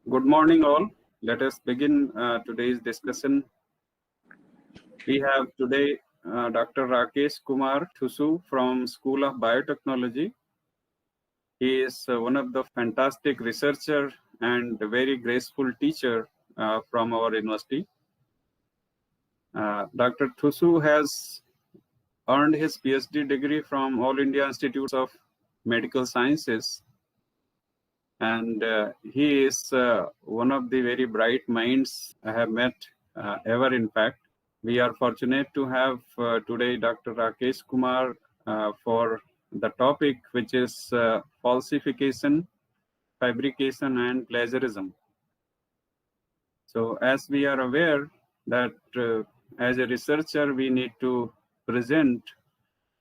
Good morning, all. Let us begin today's discussion. We have today Dr. Rakesh Kumar Thusu from School of Biotechnology. He is one of the fantastic researcher and very graceful teacher from our university. Dr. Thusu has earned his PhD degree from All India Institutes of Medical Sciences, and he is one of the very bright minds I have met ever, in fact. We are fortunate to have today Dr. Rakesh Kumar for the topic, which is falsification, fabrication, and plagiarism. So as we are aware that as a researcher, we need to present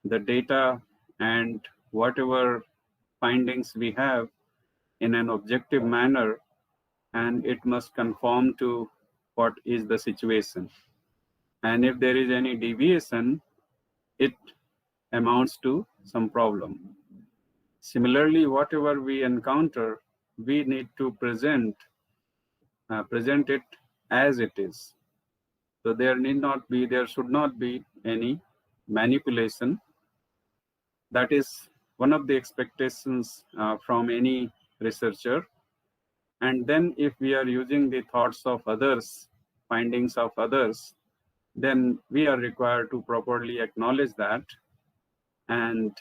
the data and whatever findings we have in an objective manner, and it must conform to what is the situation. And if there is any deviation, it amounts to some problem. Similarly, whatever we encounter, we need to present it as it is. So there should not be any manipulation. That is one of the expectations from any researcher. And then if we are using the thoughts of others, findings of others, then we are required to properly acknowledge that, and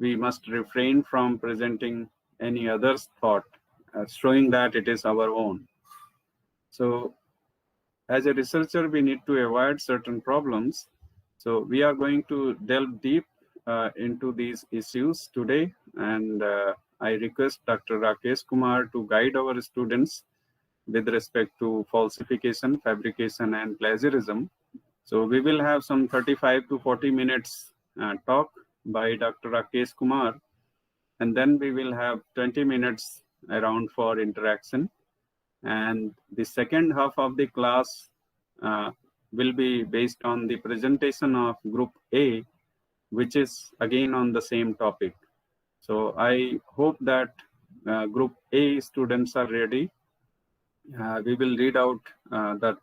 we must refrain from presenting any other's thought, showing that it is our own. So as a researcher, we need to avoid certain problems. So we are going to delve deep into these issues today, and I request Dr. Rakesh Kumar to guide our students with respect to falsification, fabrication, and plagiarism. So we will have some 35 to 40 minutes talk by Dr. Rakesh Kumar, and then we will have 20 minutes around for interaction. And the second half of the class will be based on the presentation of Group A, which is again on the same topic. So I hope that Group A students are ready. We will read out the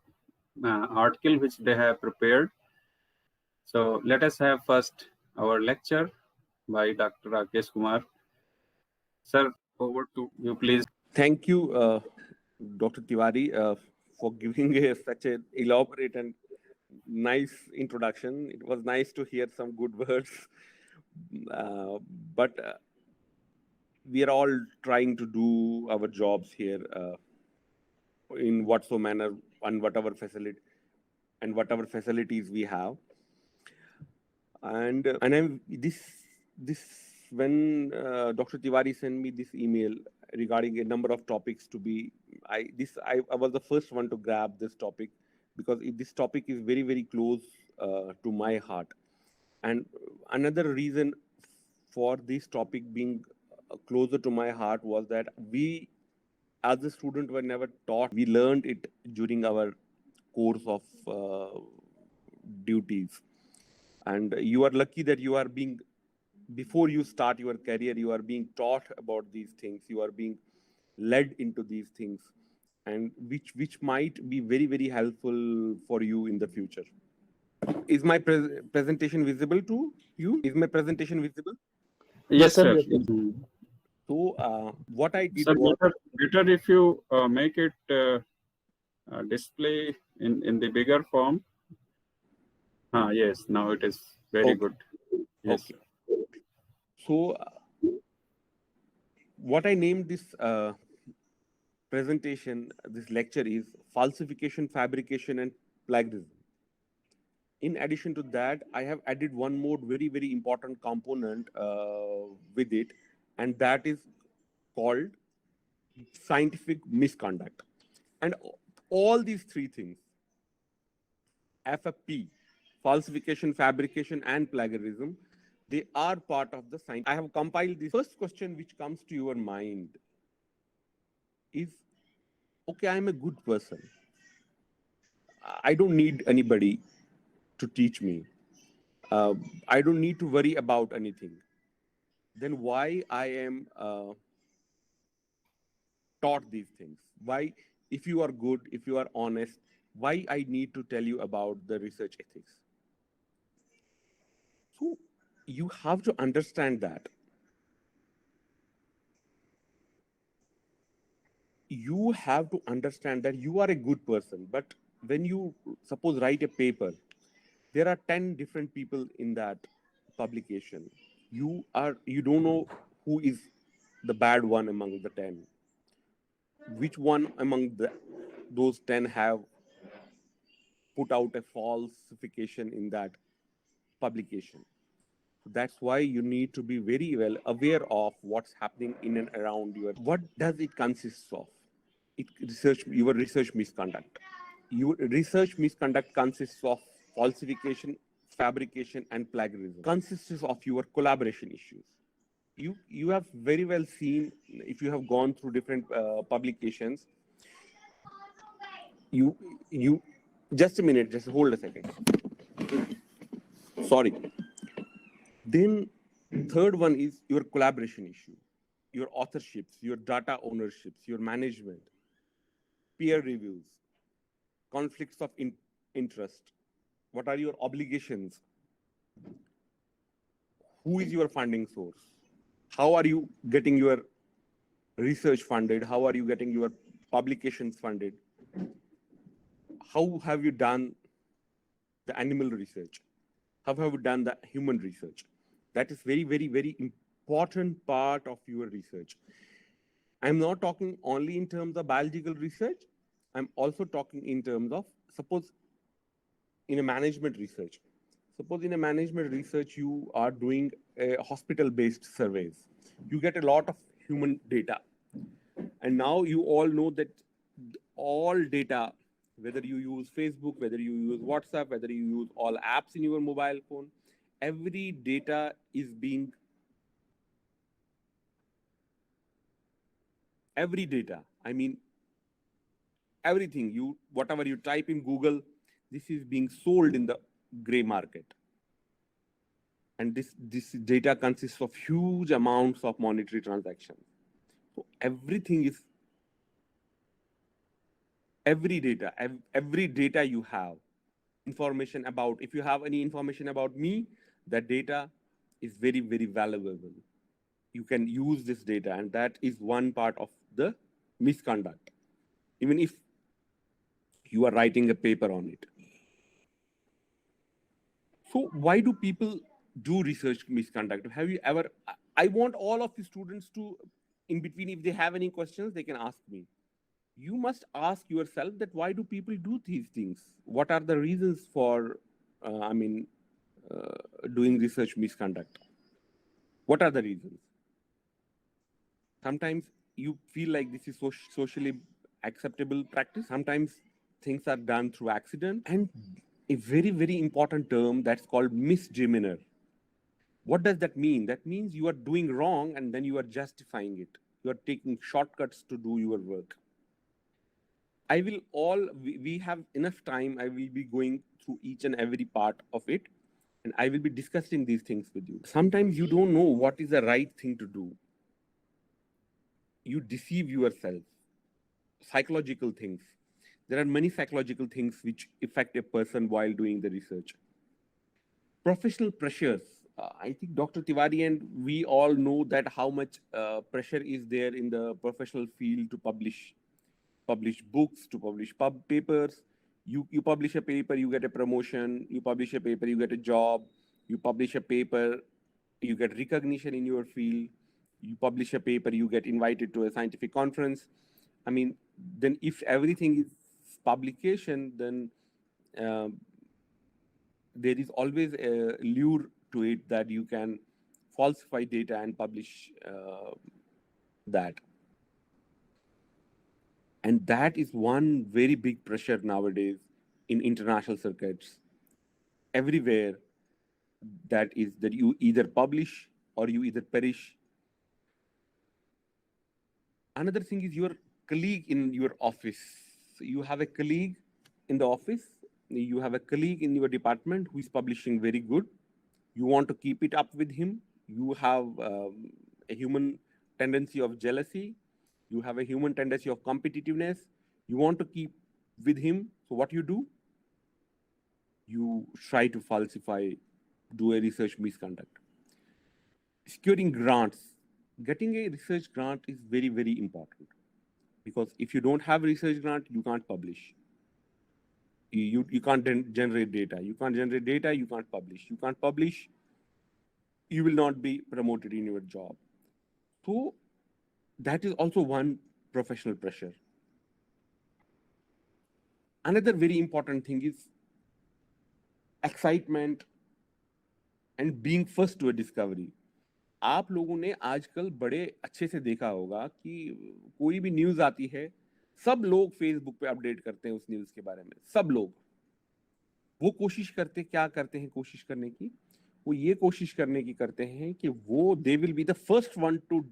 article which they have prepared. So let us have first our lecture by Dr. Rakesh Kumar. Sir, over to you, please. Thank you, Dr. Tiwari, for giving such an elaborate and nice introduction. It was nice to hear some good words. But we are all trying to do our jobs here in whatso manner and whatever facilities we have. And I'm this when Dr. Tiwari sent me this email regarding a number of topics to be, I was the first one to grab this topic because this topic is very, very close to my heart. And another reason for this topic being closer to my heart was that we, as a student, were never taught. We learned it during our course of duties. And you are lucky that you are being, before you start your career, you are being taught about these things. You are being led into these things, and which might be very, very helpful for you in the future. Is my presentation visible to you? Is my presentation visible? Yes, sir. Yes, sir. So what I did Sir, was, better if you make it display in the bigger form. Yes, now it is very okay. good. Yes. Okay. So what I named this presentation, this lecture, is falsification, fabrication, and plagiarism. In addition to that, I have added one more very, very important component with it, and that is called scientific misconduct. And all these three things, FFP, falsification, fabrication, and plagiarism, they are part of the science. I have compiled this. First question which comes to your mind is, okay, I'm a good person. I don't need anybody to teach me. I don't need to worry about anything. Then why I am taught these things. Why, if you are good, if you are honest, why I need to tell you about the research ethics? So you have to understand that you have to understand that you are a good person, but when you suppose write a paper, there are 10 different people in that publication. You don't know who is the bad one among the 10, which one among those 10 have put out a falsification in that publication. That's why you need to be very well aware of what's happening in and around you. What does it consist of? Your research misconduct. Your research misconduct consists of falsification, fabrication, and plagiarism. Consists of your collaboration issues. You have very well seen, if you have gone through different publications. You just a minute, just hold a second. Sorry. Then third one is your collaboration issue, your authorships, your data ownerships, your management, peer reviews, conflicts of interest. What are your obligations? Who is your funding source? How are you getting your research funded? How are you getting your publications funded? How have you done the animal research? How have you done the human research? That is very, very, very important part of your research. I'm not talking only in terms of biological research. I'm also talking in terms of, suppose in a management research. Suppose in a management research, you are doing a hospital-based surveys. You get a lot of human data. And now you all know that all data, whether you use Facebook, whether you use WhatsApp, whether you use all apps in your mobile phone, every data is being, every data, I mean, everything, whatever you type in Google, this is being sold in the gray market. And this data consists of huge amounts of monetary transactions. So everything is, every data you have, information about, if you have any information about me, that data is very, very valuable. You can use this data, and that is one part of the misconduct, even if you are writing a paper on it. So why do people do research misconduct? Have you ever, I want all of the students to, in between, if they have any questions, they can ask me. You must ask yourself that why do people do these things? What are the reasons for, doing research misconduct? What are the reasons? Sometimes you feel like this is socially acceptable practice. Sometimes things are done through accident. And a very, very important term that's called misdemeanor. What does that mean? That means you are doing wrong and then you are justifying it. You are taking shortcuts to do your work. We have enough time. I will be going through each and every part of it, and I will be discussing these things with you. Sometimes you don't know what is the right thing to do. You deceive yourself. Psychological things. There are many psychological things which affect a person while doing the research. Professional pressures. I think Dr. Tiwari and we all know that how much pressure is there in the professional field to publish books, to publish papers. You publish a paper, you get a promotion. You publish a paper, you get a job. You publish a paper, you get recognition in your field. You publish a paper, you get invited to a scientific conference. I mean, then if everything is publication, then there is always a lure to it that you can falsify data and publish that. And that is one very big pressure nowadays in international circuits. Everywhere, that you either publish or you either perish. Another thing is your colleague in your office. So you have a colleague in the office, you have a colleague in your department who is publishing very good. You want to keep it up with him. You have a human tendency of jealousy. You have a human tendency of competitiveness. You want to keep with him. So what you do? You try to falsify, do a research misconduct. Securing grants. Getting a research grant is very, very important, because if you don't have a research grant, you can't publish. You can't generate data. You can't generate data, you can't publish. You can't publish, you will not be promoted in your job. So that is also one professional pressure. Another very important thing is excitement and being first to a discovery. आप लोगों ने आजकल बड़े अच्छे से देखा होगा कि कोई भी न्यूज आती है, सब लोग फेसबुक पे अपडेट करते हैं उस न्यूज के बारे में। सब लोग वो कोशिश करते क्या करते हैं, कोशिश करने की, वो ये कोशिश करने की करते हैं कि वो they will be the first one two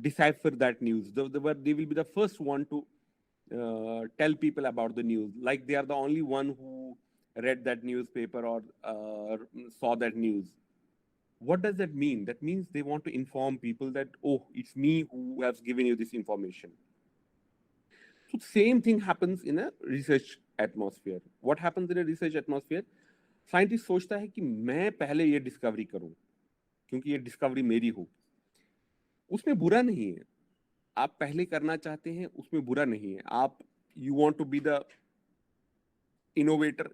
decipher that news. They will be the first one to tell people about the news, like they are the only one who read that newspaper or saw that news. What does that mean? That means they want to inform people that, oh, it's me who has given you this information. So same thing happens in a research atmosphere. What happens in a research atmosphere? Scientist सोचता है कि मैं पहले ये discovery करूं, क्योंकि ये discovery मेरी हो। उसमें बुरा नहीं है, आप पहले करना चाहते हैं, उसमें बुरा नहीं है। आप you want to be the innovator,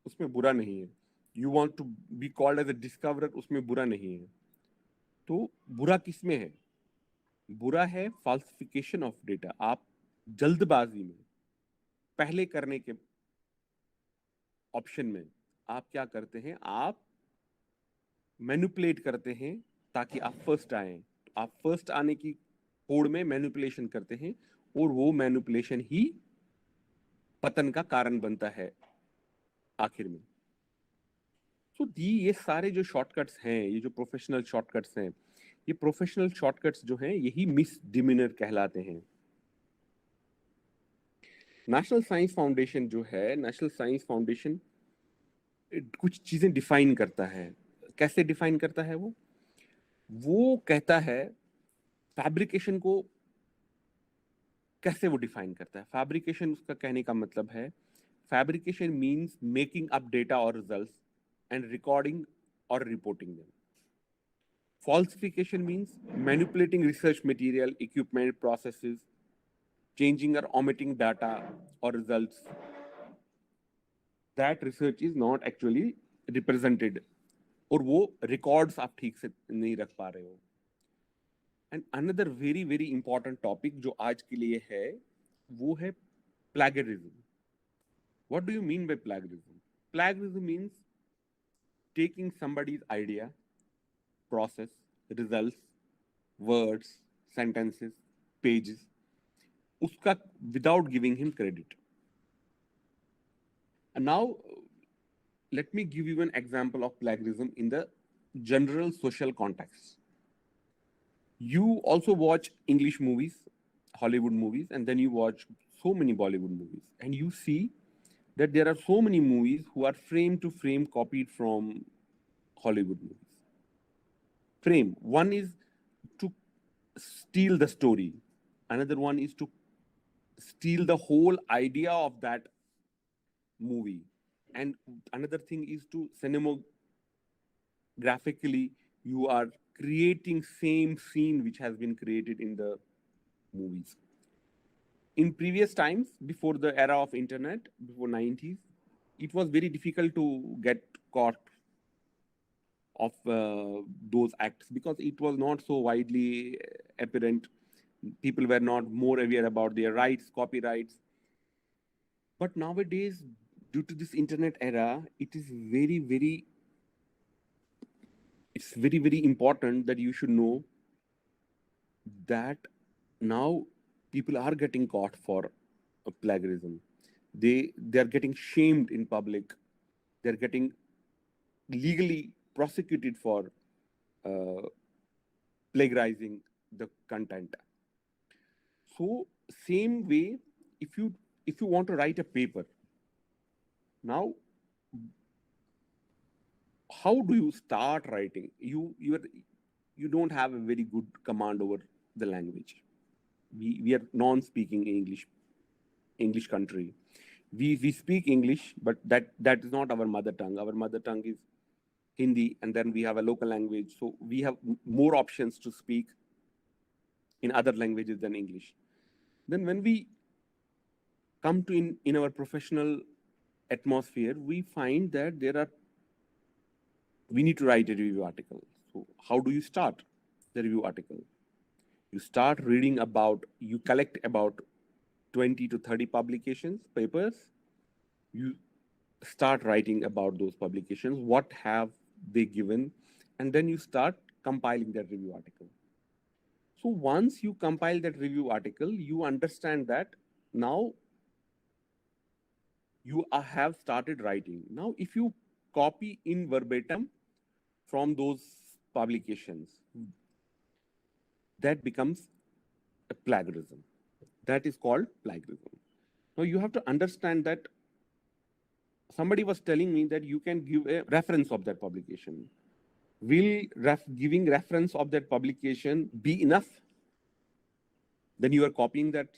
उसमें बुरा नहीं है। You want to be called as a discoverer, उसमें बुरा नहीं है। तो बुरा किसमें है? बुरा है फाल्सिफिकेशन ऑफ डेटा। आप जल्दबाजी में पहले करने के ऑप्शन में आप क्या करते हैं? आप मैनिपुलेट करते हैं ताकि आप फर्स्ट आए। आप फर्स्ट आने की होड़ में मैनिपुलेशन करते हैं, और वो मैनिपुलेशन ही पतन का कारण बनता है आखिर में। तो ये सारे जो शॉर्टकट्स हैं, ये जो प्रोफेशनल शॉर्टकट्स हैं, ये प्रोफेशनल शॉर्टकट्स जो हैं, यही मिसडिमिनर कहलाते हैं। नेशनल साइंस फाउंडेशन जो है, नेशनल साइंस फाउंडेशन कुछ चीजें डिफाइन करता है। कैसे डिफाइन करता है? वो कहता है फैब्रिकेशन को कैसे वो डिफाइन करता है। फैब्रिकेशन, उसका कहने का मतलब है, fabrication means making up data और रिजल्ट्स एंड रिकॉर्डिंग और reporting them. Falsification means manipulating research material, equipment, processes, changing or omitting data or results that research is not actually represented, और वो records आप ठीक से नहीं रख पा रहे हो। And another very very important topic जो आज के लिए है, वो है plagiarism. What do you mean by plagiarism? Plagiarism means taking somebody's idea, process, results, words, sentences, pages, uska without giving him credit. And now let me give you an example of plagiarism in the general social context. You also watch English movies, Hollywood movies, and then you watch so many Bollywood movies, and you see that there are so many movies who are frame to frame copied from Hollywood movies. Frame. One is to steal the story. Another one is to steal the whole idea of that movie. And another thing is to cinematographically, you are creating same scene which has been created in the movies. In previous times, before the era of internet, before 90s, it was very difficult to get caught of those acts, because it was not so widely apparent. People were not more aware about their rights, copyrights. But nowadays, due to this internet era, it's very very important that you should know that now people are getting caught for plagiarism. They are getting shamed in public. They're getting legally prosecuted for plagiarizing the content. So same way, if you want to write a paper, now how do you start writing? You don't have a very good command over the language. We are non-speaking English country. We speak English, but that is not our mother tongue. Our mother tongue is Hindi, and then we have a local language. So we have more options to speak in other languages than English. Then when we come to in our professional atmosphere, we find that we need to write a review article. So how do you start the review article? You start reading you collect about 20 to 30 publications, papers. You start writing about those publications, what have they given, and then you start compiling that review article. So once you compile that review article, you understand that now you have started writing. Now, if you copy in verbatim from those publications, that becomes a plagiarism. That is called plagiarism. Now, you have to understand that somebody was telling me that you can give a reference of that publication. Will giving reference of that publication be enough? Then you are copying that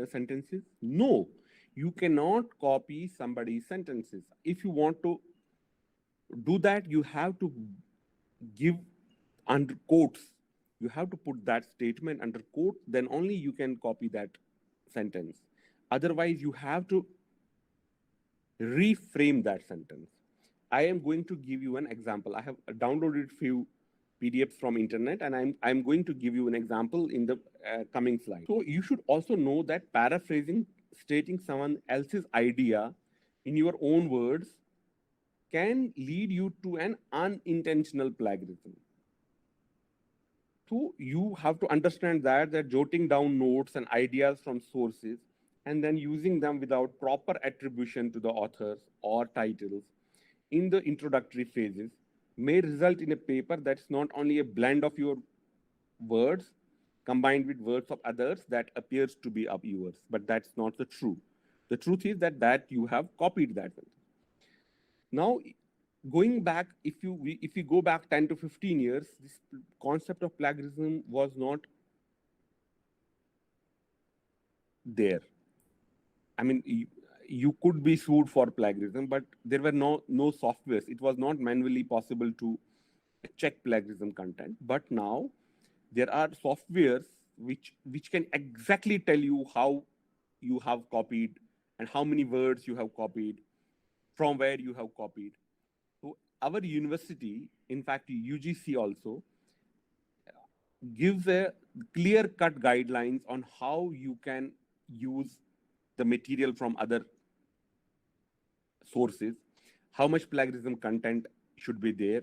sentences? No, you cannot copy somebody's sentences. If you want to do that, you have to give under quotes. You have to put that statement under quote, then only you can copy that sentence. Otherwise, you have to reframe that sentence. I am going to give you an example. I have downloaded few PDFs from internet, and I'm going to give you an example in the coming slide. So you should also know that paraphrasing, stating someone else's idea in your own words, can lead you to an unintentional plagiarism. So you have to understand that jotting down notes and ideas from sources and then using them without proper attribution to the authors or titles in the introductory phases may result in a paper that's not only a blend of your words combined with words of others that appears to be of yours, but that's not the truth. The truth is that you have copied that. Now, going back, if you go back 10 to 15 years, this concept of plagiarism was not there. I mean, you could be sued for plagiarism, but there were no softwares. It was not manually possible to check plagiarism content. But now there are softwares which can exactly tell you how you have copied and how many words you have copied, from where you have copied. So our university, in fact, UGC also, gives a clear-cut guidelines on how you can use the material from other sources, how much plagiarism content should be there.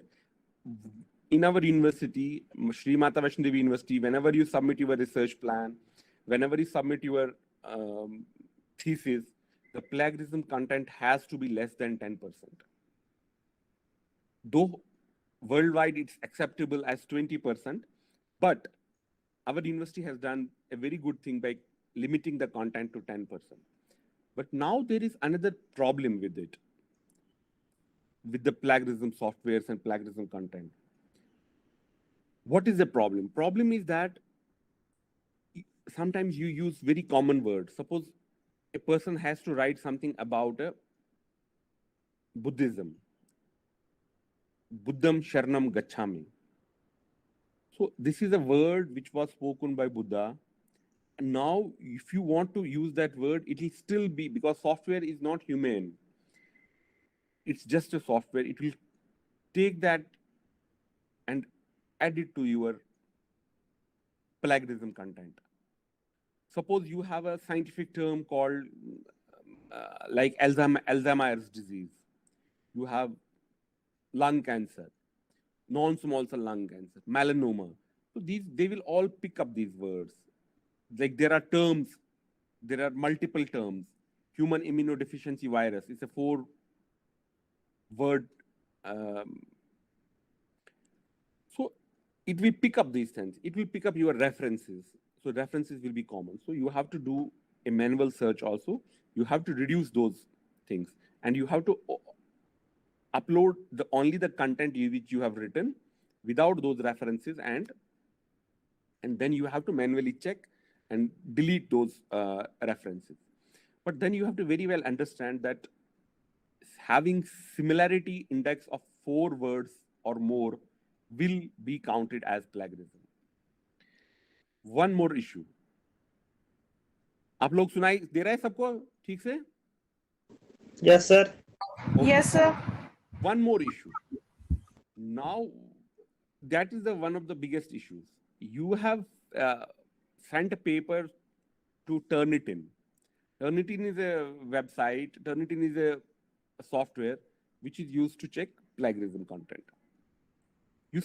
In our university, Sri Mata Vaishno Devi University, whenever you submit your research plan, whenever you submit your thesis, the plagiarism content has to be less than 10%. Though worldwide it's acceptable as 20%, but our university has done a very good thing by limiting the content to 10%. But now there is another problem with it, with the plagiarism softwares and plagiarism content. What is the problem? Problem is that sometimes you use very common words. Suppose a person has to write something about Buddhism. Buddham Sharanam Gacchami. So this is a word which was spoken by Buddha. And now, if you want to use that word, it will still be, because software is not human. It's just a software. It will take that and add it to your plagiarism content. Suppose you have a scientific term called like Alzheimer's disease. You have lung cancer, non-small cell lung cancer, melanoma. So they will all pick up these words. Like there are terms, there are multiple terms. Human immunodeficiency virus is a 4-word. So it will pick up these things. It will pick up your references. So references will be common. So you have to do a manual search also. You have to reduce those things. And you have to upload only the content which you have written without those references and And then you have to manually check and delete those references. But then you have to very well understand that having similarity index of 4 words or more will be counted as plagiarism. One more issue. आप लोग सुनाई दे रहा है सबको ठीक से? Yes, sir. Okay. Yes, sir. One more issue. Now, that is one of the biggest issues. You have sent a paper to Turnitin. Turnitin is a website. Turnitin is a software which is used to check plagiarism content. You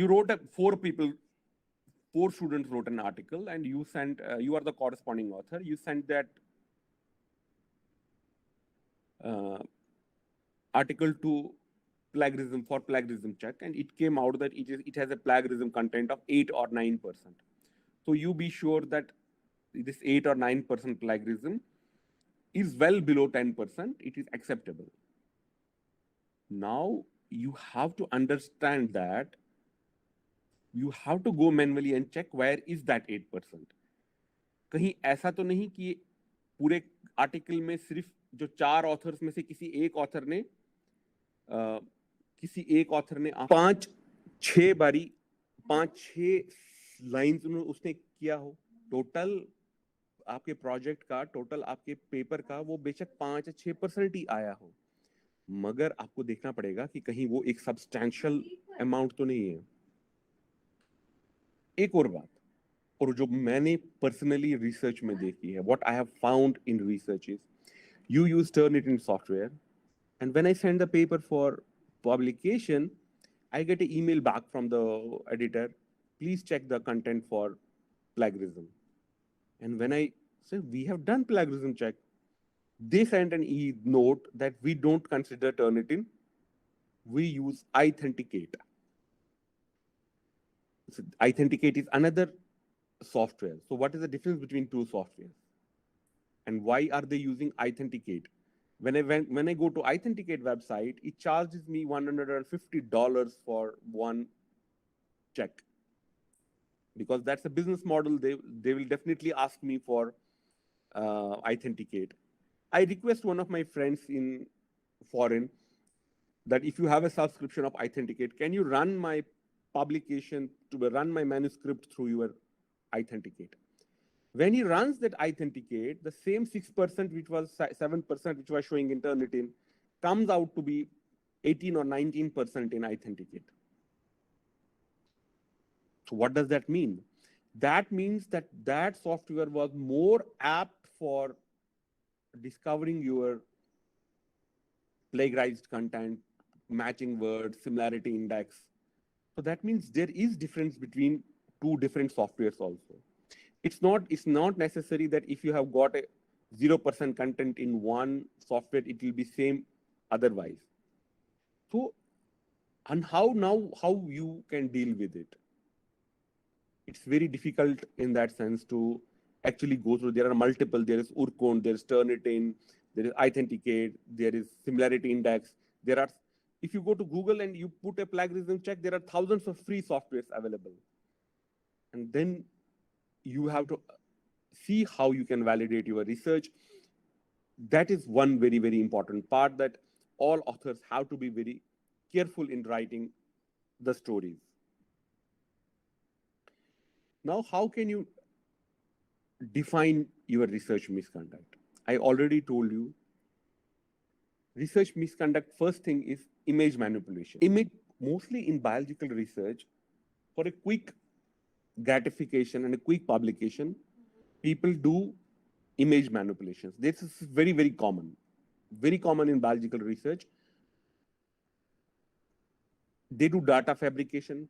wrote four students wrote an article, and you are the corresponding author. You sent that article to plagiarism check, and it came out that it has a plagiarism content of 8 or 9%. So you be sure that this 8 or 9% plagiarism is well below 10%. It is acceptable. Now you have to understand that you have to go manually and check where is that 8%. कहीं ऐसा तो नहीं कि पूरे article में सिर्फ जो 4 authors में से किसी एक ऑथर ने 5-6 लाइंस उसने किया हो. टोटल आपके प्रोजेक्ट का, टोटल आपके पेपर का वो बेशक 5-6% ही आया हो, मगर आपको देखना पड़ेगा कि कहीं वो एक सब्सटैंशियल अमाउंट तो नहीं है. एक और बात, और जो मैंने पर्सनली रिसर्च में देखी है, what I have found in research is you use Turnitin software, and when I send the paper for publication, I get an email back from the editor, please check the content for plagiarism. And when I say we have done plagiarism check, they send an note that we don't consider Turnitin, we use Authenticate. So Authenticate is another software. So what is the difference between two softwares? And why are they using Authenticate? When I go to Authenticate website, it charges me $150 for one check, because that's a business model. They will definitely ask me for Authenticate. I request one of my friends in foreign that if you have a subscription of Authenticate, can you run my publication, to run my manuscript through your Authenticate? When he runs that Authenticate, the same 6%, which was 7%, which was showing in Turnitin, comes out to be 18 or 19% in Authenticate. So what does that mean? That means that software was more apt for discovering your plagiarized content, matching words, similarity index. So that means there is difference between two different softwares also. It's not necessary that if you have got a 0% content in one software, it will be same otherwise. So, and how you can deal with it? It's very difficult in that sense to actually go through. There are multiple. There is Urkund, there is Turnitin, there is Authenticate, there is similarity index. There are, if you go to Google and you put a plagiarism check, there are thousands of free softwares available. And then you have to see how you can validate your research. That is one very, very important part, that all authors have to be very careful in writing the stories. Now, how can you define your research misconduct? I already told you, research misconduct, first thing is image manipulation. Mostly in biological research, for a quick gratification and a quick publication, people do image manipulations. This is very, very common in biological research. They do data fabrication,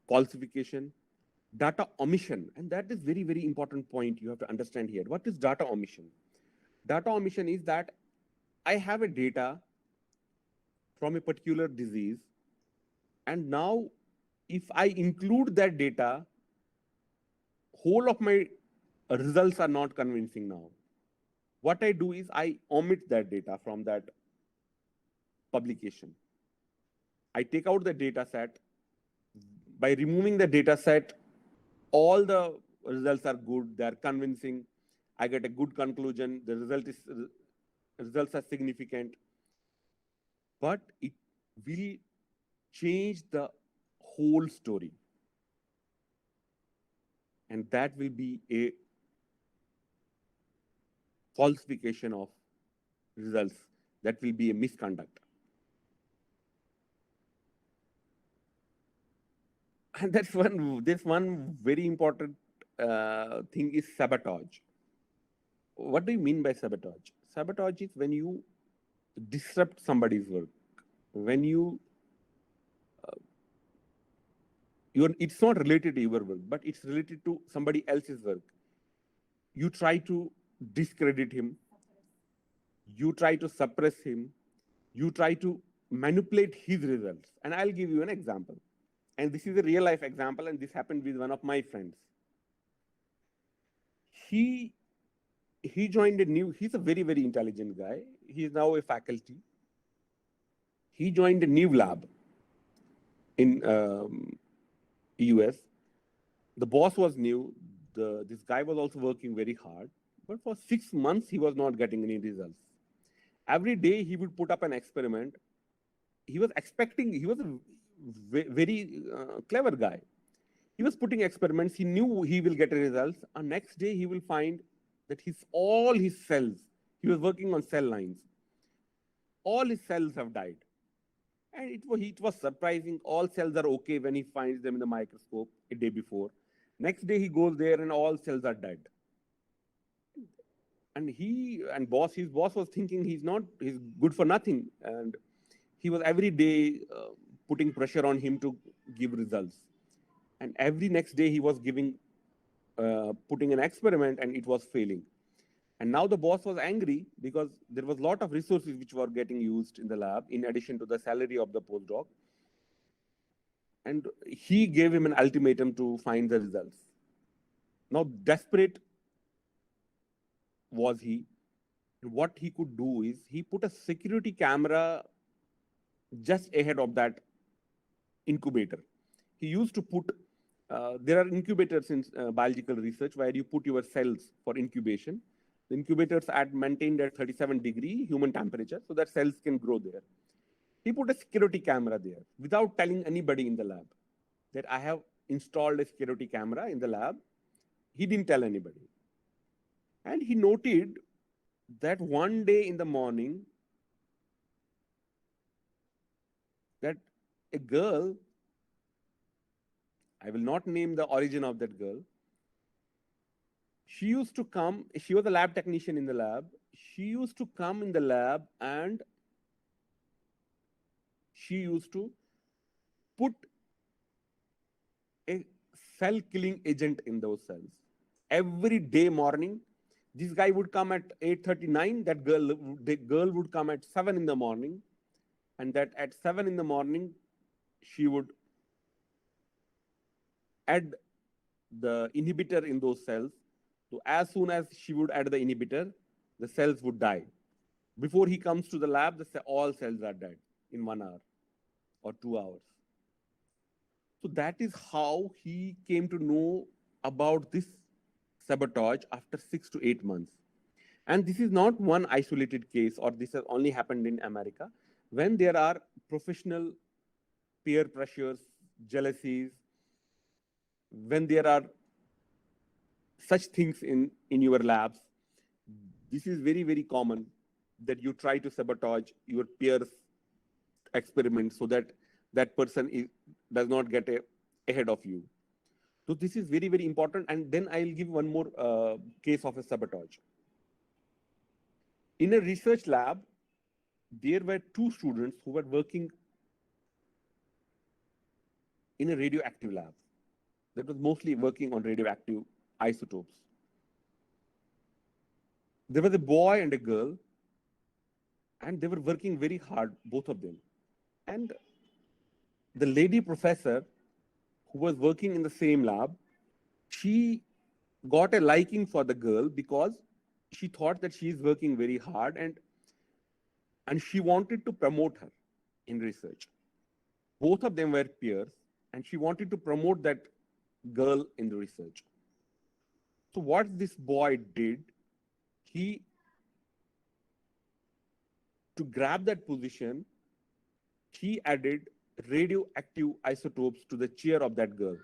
falsification, data omission, and that is very, very important point you have to understand here. What is data omission? Data omission is that I have a data from a particular disease, and now if I include that data, whole of my results are not convincing now. What I do is I omit that data from that publication. I take out the data set. By removing the data set, all the results are good, they are convincing, I get a good conclusion, the results are significant, but it will change the whole story. And that will be a falsification of results. That will be a misconduct. And there's one very important thing is sabotage. What do you mean by sabotage? Sabotage is when you disrupt somebody's work, when it's not related to your work, but it's related to somebody else's work. You try to discredit him, you try to suppress him, you try to manipulate his results. And I'll give you an example. And this is a real life example, and this happened with one of my friends. He joined he's a very, very intelligent guy. He is now a faculty. He joined a new lab in US. The boss was new. This guy was also working very hard. But for 6 months, he was not getting any results. Every day, he would put up an experiment. He was a very clever guy. He was putting experiments. He knew he will get a result. And next day, he will find that all his cells, he was working on cell lines, all his cells have died. And it was surprising. All cells are okay when he finds them in the microscope a day before. Next day, he goes there and all cells are dead. And his boss was thinking he's good for nothing. And he was every day putting pressure on him to give results. And every next day he was putting an experiment and it was failing. And now the boss was angry because there was a lot of resources which were getting used in the lab in addition to the salary of the postdoc. And he gave him an ultimatum to find the results. Now, desperate was he. What he could do is he put a security camera just ahead of that incubator. He used to put, there are incubators in biological research where you put your cells for incubation. The incubators are maintained at 37 degree human temperature so that cells can grow there. He put a security camera there without telling anybody in the lab that I have installed a security camera in the lab. He didn't tell anybody. And he noted that one day in the morning that a girl, I will not name the origin of that girl, she used to come, she was a lab technician in the lab. She used to come in the lab and she used to put a cell-killing agent in those cells. Every day morning, this guy would come at 8:39, the girl would come at 7 in the morning, and that at 7 in the morning, she would add the inhibitor in those cells. So as soon as she would add the inhibitor, the cells would die. Before he comes to the lab, all cells are dead in 1 hour or 2 hours. So that is how he came to know about this sabotage after 6 to 8 months. And this is not one isolated case, or this has only happened in America. When there are professional peer pressures, jealousies, when there are such things in your labs, this is very, very common that you try to sabotage your peers' experiments so that that person does not get ahead of you. So this is very, very important. And then I'll give one more case of a sabotage. In a research lab, there were 2 students who were working in a radioactive lab that was mostly working on radioactive isotopes. There was a boy and a girl, and they were working very hard, both of them. And the lady professor who was working in the same lab, she got a liking for the girl because she thought that she is working very hard and she wanted to promote her in research. Both of them were peers, and she wanted to promote that girl in the research. So what this boy did, he, to grab that position, he added radioactive isotopes to the chair of that girl.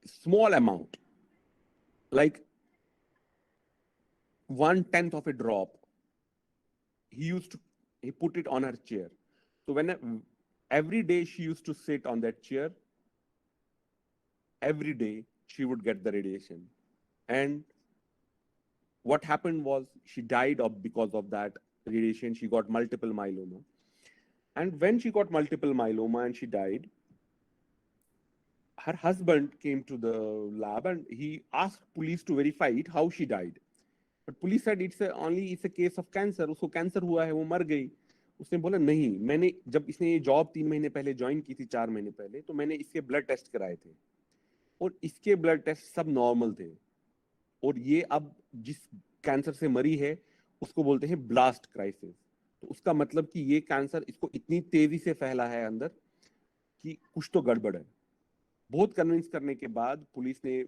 Small amount, like 1/10 of a drop. He put it on her chair. So every day she used to sit on that chair, every day she would get the radiation. And what happened was she died because of that radiation. She got multiple myeloma. And when she got multiple myeloma and she died, her husband came to the lab and he asked police to verify it, how she died. But police said it's a case of cancer. उसको cancer हुआ है, वो मर गई. उसने बोला नहीं, मैंने जब इसने ये जॉब 3 महीने पहले ज्वाइन की थी, 4 महीने पहले, तो मैंने इसके ब्लड टेस्ट कराए थे और इसके ब्लड टेस्ट सब नॉर्मल थे. और ये अब जिस कैंसर से मरी है उसको बोलते हैं ब्लास्ट क्राइसिस. तो उसका मतलब कि ये कैंसर इसको इतनी तेजी से फैला है अंदर कि कुछ तो गड़बड़ है. बहुत कन्विंस करने के बाद पुलिस ने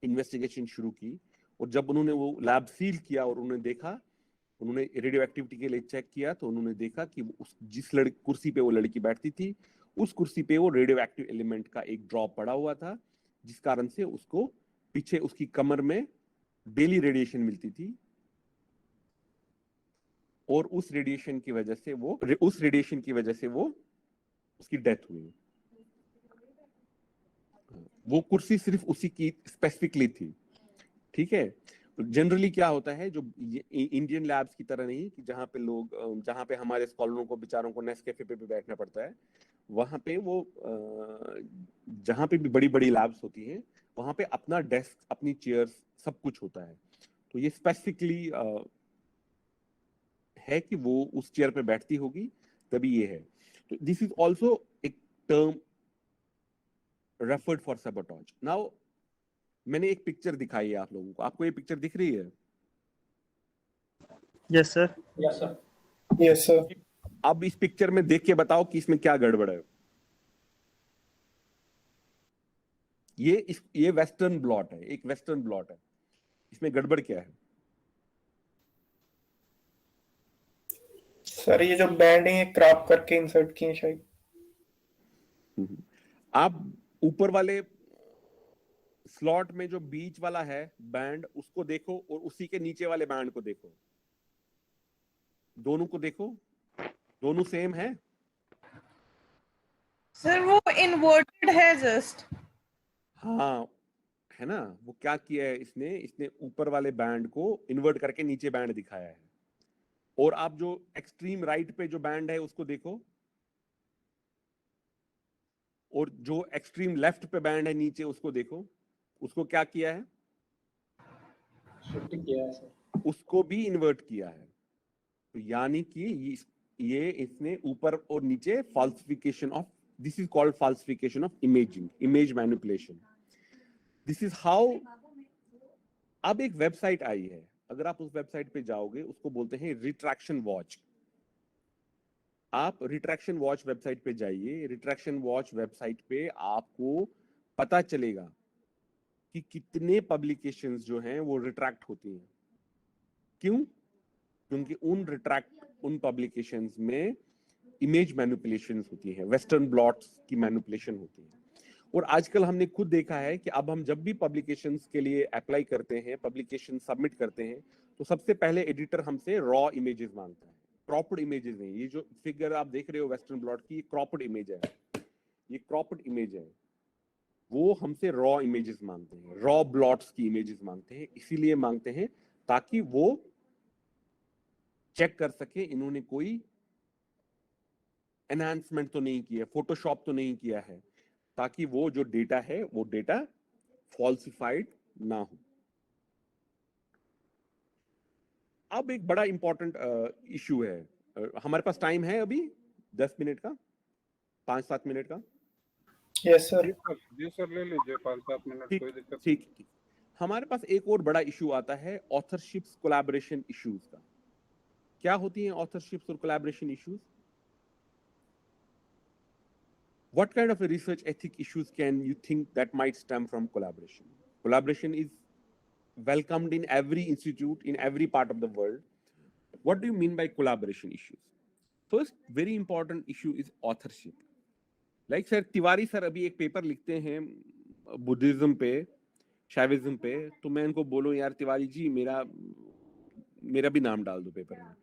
इन्वेस्टिगेशन शुरू की और जब उन्होंने वो लैब सील किया और उन्होंने रेडियो एक्टिविटी के लिए चेक किया, तो उन्होंने देखा कि जिस कुर्सी पे वो लड़की बैठती थी, उस कुर्सी पे वो रेडियो एक्टिव एलिमेंट का एक ड्रॉप पड़ा हुआ था, जिस कारण से उसको पीछे उसकी कमर में डेली रेडिएशन मिलती थी और उस रेडिएशन की वजह से वो उसकी डेथ हुई. वो कुर्सी सिर्फ उसी की स्पेसिफिकली थी. ठीक है. जनरली क्या होता है, जो इंडियन लैब्स की तरह नहीं कि जहां पे हमारे स्कॉलरों को बेचारों को नेस्कैफे पे बैठना पड़ता है, वहां पे वो जहां पे भी बड़ी बड़ी लैब्स होती हैं वहां पे अपना डेस्क, अपनी चेयर्स, सब कुछ होता है. तो ये स्पेसिफिकली है कि वो उस चेयर पे बैठती होगी तभी ये है. तो दिस इज ऑल्सो एक term referred for sabotage. Now मैंने एक पिक्चर दिखाई है आप लोगों को. आपको ये पिक्चर दिख रही है? Yes, sir. Yes, sir. Yes, sir. अब इस पिक्चर में देख के बताओ कि इसमें क्या गड़बड़ है. ये वेस्टर्न ब्लॉट है, एक वेस्टर्न ब्लॉट है. इसमें गड़बड़ क्या है? सर ये जो बैंड है ये क्रॉप करके इंसर्ट किए शायद. आप ऊपर वाले स्लॉट में जो बीच वाला है बैंड, उसको देखो और उसी के नीचे वाले बैंड को देखो. दोनों को देखो, दोनों सेम है. सर वो इन्वर्टेड है जस्ट. हाँ है ना. वो क्या किया है इसने ऊपर वाले बैंड को इन्वर्ट करके नीचे बैंड दिखाया है. और आप जो एक्सट्रीम राइट पे जो बैंड है उसको देखो, और जो एक्सट्रीम लेफ्ट पे बैंड है नीचे उसको देखो. उसको क्या किया है? शिफ्ट किया है सर. उसको भी इन्वर्ट किया है. तो यानी कि ये इसने ऊपर और नीचे फाल्सिफिकेशन of, this is called फाल्सिफिकेशन of image manipulation. This is how. अब एक वेबसाइट आई है, अगर आप उस वेबसाइट पे जाओगे उसको बोलते हैं रिट्रैक्शन वॉच. आप रिट्रैक्शन वॉच वेबसाइट पे जाइए. रिट्रैक्शन वॉच वेबसाइट पे आपको पता चलेगा कि कितने पब्लिकेशंस जो हैं वो रिट्रैक्ट होती हैं. क्यों? क्योंकि उन पब्लिकेशंस में इमेज मैनिपुलेशंस होती है, वेस्टर्न ब्लॉट्स की मैनिपुलेशन होती है. और आजकल हमने खुद देखा है कि अब हम जब भी पब्लिकेशंस के लिए अप्लाई करते हैं, पब्लिकेशन सबमिट करते हैं, तो सबसे पहले एडिटर हमसे रॉ इमेजेस मांगता है, क्रॉप्ड इमेजेस नहीं. ये जो फिगर आप देख रहे हो वेस्टर्न ब्लॉट की, ये क्रॉप्ड इमेज है. ये क्रॉप्ड इमेज है. वो हमसे रॉ इमेजेस मांगते हैं, रॉ ब्लॉट्स की इमेजेस मांगते हैं. इसीलिए मांगते हैं ताकि वो चेक कर सके इन्होंने कोई एनहांसमेंट तो नहीं किया, फोटोशॉप तो नहीं किया है, ताकि वो जो डेटा है वो डेटा फॉल्सिफाइड ना हो. अब एक बड़ा इंपॉर्टेंट इशू है. हमारे पास टाइम है अभी 10 मिनट का, 5-7 मिनट का. Yes sir. जी सर, ले लीजिए 5-7 मिनट, कोई दिक्कत ठीक. हमारे पास एक और बड़ा इशू आता है ऑथरशिप्स कोलैबोरेशन इश्यूज का. क्या होती हैं ऑथरशिप्स और collaboration issues? What kind of a research ethic issues can you think that might stem from collaboration? Collaboration is welcomed in every institute, in every part of the world. What do you mean by collaboration issues? First, very important issue is authorship. Like sir Tiwari sir अभी एक paper लिखते हैं Buddhism पे, शैविज्म पे, तो मैं उनको बोलूं यार तिवारी जी मेरा भी नाम डाल दो पेपर में।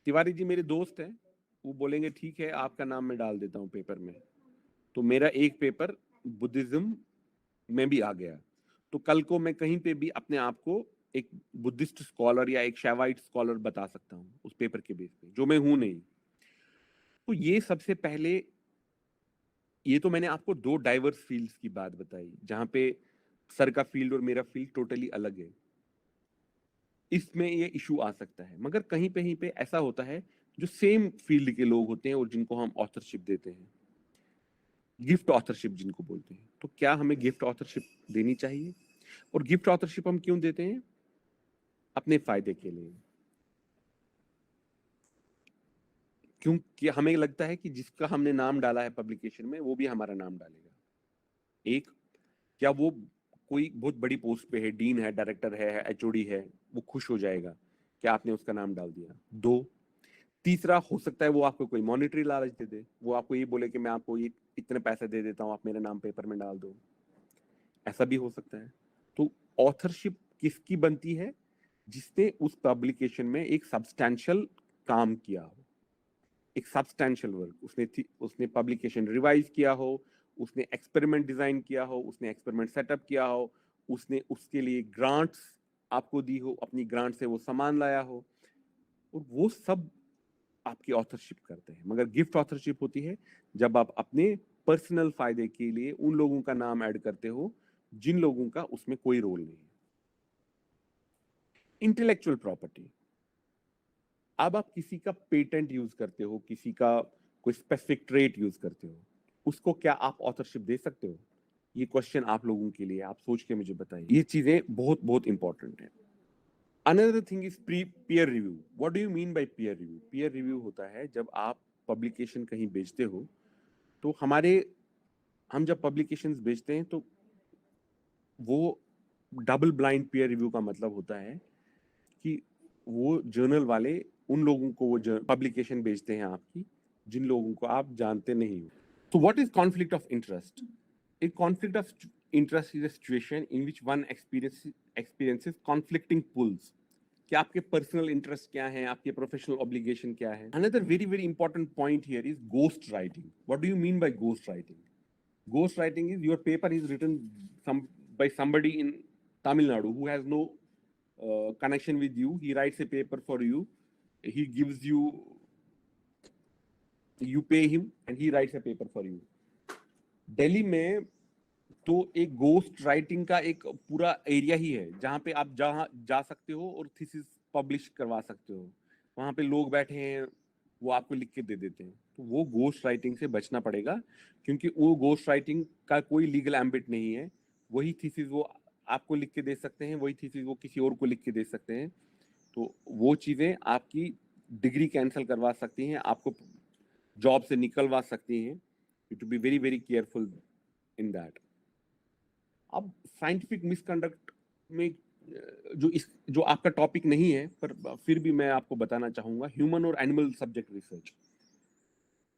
तिवारी जी मेरे दोस्त हैं, वो बोलेंगे ठीक है आपका नाम मैं डाल देता हूँ पेपर में, तो मेरा एक पेपर बुद्धिज्म में भी आ गया। तो कल को मैं कहीं पे भी अपने आप को एक बुद्धिस्ट स्कॉलर या एक शैवाइट स्कॉलर बता सकता हूँ उस पेपर के बेस पे, जो मैं हूं नहीं। तो ये सबसे पहले, ये तो मैंने आपको दो डाइवर्स फील्ड्स की बात बताई, जहां पे सर का फील्ड और मेरा फील्ड टोटली अलग है। इसमें ये इशू आ सकता है, मगर कहीं पे ऐसा होता है जो सेम फील्ड के लोग होते हैं और जिनको हम ऑथरशिप देते हैं, गिफ्ट ऑथरशिप जिनको बोलते हैं। तो क्या हमें गिफ्ट ऑथरशिप देनी चाहिए? और गिफ्ट ऑथरशिप हम क्यों देते हैं? अपने फायदे के लिए। क्योंकि हमें लगता है कि जिसका हमने नाम डाला है पब्लिकेशन में वो भी हमारा नाम डालेगा। एक, क्या वो कोई बहुत बड़ी पोस्ट पे है, डीन है, डायरेक्टर है, एचओडी है, वो खुश हो जाएगा कि आपने उसका नाम डाल दिया। दो, तीसरा हो सकता है वो आपको कोई मॉनेटरी लालच दे दे, वो आपको ये बोले कि मैं आपको ये इतने पैसे दे देता हूँ, आप मेरा नाम पेपर में डाल दो। ऐसा भी हो सकता है। तो ऑथरशिप किसकी बनती है? जिसने उस पब्लिकेशन में एक सब्सटैंशियल काम किया हो, एक सब्सटैंशियल वर्क, उसने पब्लिकेशन रिवाइज किया हो, उसने एक्सपेरिमेंट डिजाइन किया हो, उसने एक्सपेरिमेंट सेटअप किया हो, उसने उसके लिए ग्रांट्स आपको दी हो, अपनी ग्रांट से वो सामान लाया हो, और वो सब आपकी ऑथरशिप करते हैं। मगर गिफ्ट ऑथरशिप होती है जब आप अपने पर्सनल फायदे के लिए उन लोगों का नाम ऐड करते हो जिन लोगों का उसमें कोई रोल नहीं है। इंटेलेक्चुअल प्रॉपर्टी, अब आप किसी का पेटेंट यूज करते हो, किसी का कोई स्पेसिफिक ट्रेट यूज करते हो, उसको क्या आप ऑथरशिप दे सकते हो? ये क्वेश्चन आप लोगों के लिए, आप सोच के मुझे बताइए। ये चीजें बहुत बहुत इंपॉर्टेंट है। Another thing is peer review. What do you mean by peer review? Peer review होता है जब आप पब्लिकेशन कहीं बेचते हो, तो हम जब पब्लिकेशंस बेचते हैं तो वो डबल ब्लाइंड पीयर रिव्यू का मतलब होता है कि वो जर्नल वाले उन लोगों को वो पब्लिकेशन बेचते हैं आपकी, जिन लोगों को आप जानते नहीं हो। तो what is conflict of interest? A conflict of interest is a situation in which one experiences conflicting pulls. कि आपके पर्सनल इंटरेस्ट क्या है, आपके प्रोफेशनल ऑब्लिगेशन क्या है। Another very very important point here is ghost writing. What do you mean by ghost writing? Ghost writing is your paper is written by somebody in Tamil Nadu who has no connection with you. He writes a paper for you. He gives you, you pay him and he writes a paper for you. Delhi में तो एक ghost writing का एक पूरा area ही है जहाँ पे आप जा सकते हो और थीसिस पब्लिश करवा सकते हो। वहाँ पे लोग बैठे हैं, वो आपको लिख के दे देते हैं। तो वो गोस्ट राइटिंग से बचना पड़ेगा, क्योंकि वो गोस्ट राइटिंग का कोई लीगल एम्बिट नहीं है। वही थीसिस वो आपको लिख के दे सकते हैं, वही थीसिस वो किसी और को लिख के दे सकते हैं। तो वो चीज़ें आपकी डिग्री कैंसिल करवा सकती हैं, आपको जॉब से निकलवा सकती हैं। You to be very very careful in that. अब साइंटिफिक मिसकंडक्ट में जो आपका टॉपिक नहीं है, पर फिर भी मैं आपको बताना चाहूंगा, ह्यूमन और एनिमल सब्जेक्ट रिसर्च।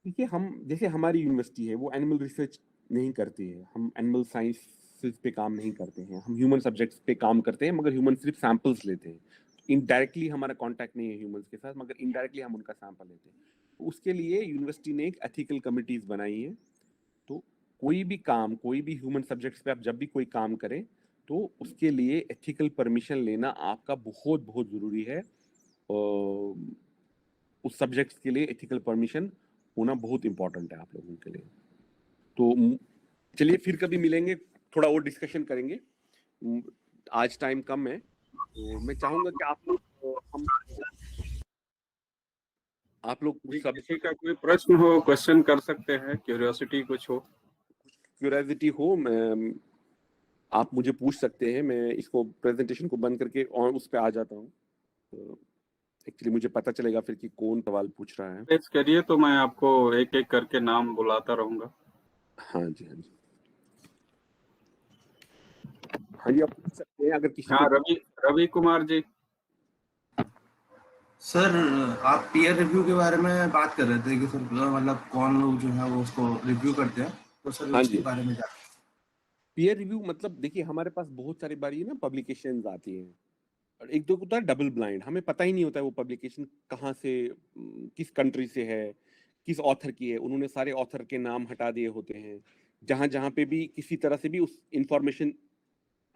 देखिए, हम जैसे हमारी यूनिवर्सिटी है वो एनिमल रिसर्च नहीं करती है, हम एनिमल साइंस पे काम नहीं करते हैं, हम ह्यूमन सब्जेक्ट्स पे काम करते हैं, मगर ह्यूमन सिर्फ सैंपल्स लेते हैं। इनडायरेक्टली हमारा कॉन्टैक्ट नहीं है ह्यूमंस के साथ, मगर इनडायरेक्टली हम उनका सैंपल लेते हैं। उसके लिए यूनिवर्सिटी ने एक एथिकल कमिटीज बनाई है। तो कोई भी ह्यूमन सब्जेक्ट्स पे आप जब भी कोई काम करें तो उसके लिए एथिकल परमिशन लेना आपका बहुत बहुत जरूरी है। उस सब्जेक्ट्स के लिए एथिकल परमिशन होना बहुत इंपॉर्टेंट है आप लोगों के लिए। तो चलिए फिर कभी मिलेंगे, थोड़ा और डिस्कशन करेंगे। आज टाइम कम है, तो मैं चाहूंगा कि आप लोग किसी का कोई प्रश्न हो, क्वेश्चन कर सकते हैं, क्यूरियोसिटी कुछ हो, मैं आप मुझे पूछ सकते हैं। मैं इसको प्रेजेंटेशन को बंद करके और उस पे आ जाता हूँ, तो एक्चुअली मुझे पता चलेगा फिर कि कौन सवाल पूछ रहा है। करिए तो मैं आपको एक एक करके नाम बुलाता रहूंगा। हाँ जी, हाँ जी, हाँ जी, आप पूछ सकते हैं अगर किसी हाँ, को। रवि कुमार जी। सर आप पीयर रिव्यू के बारे में बात कर रहे थे कि सर मतलब कौन लोग जो है वो उसको रिव्यू करते हैं, तो सर हाँ उसके जी, बारे में जान। पीयर रिव्यू मतलब देखिए हमारे पास बहुत सारी बारी ना पब्लिकेशंस आती हैं, और एक दो होता है डबल ब्लाइंड, हमें पता ही नहीं होता है वो पब्लिकेशन कहाँ से, किस कंट्री से है, किस ऑथर की है। उन्होंने सारे ऑथर के नाम हटा दिए होते हैं। जहां जहां पे भी किसी तरह से भी उस इंफॉर्मेशन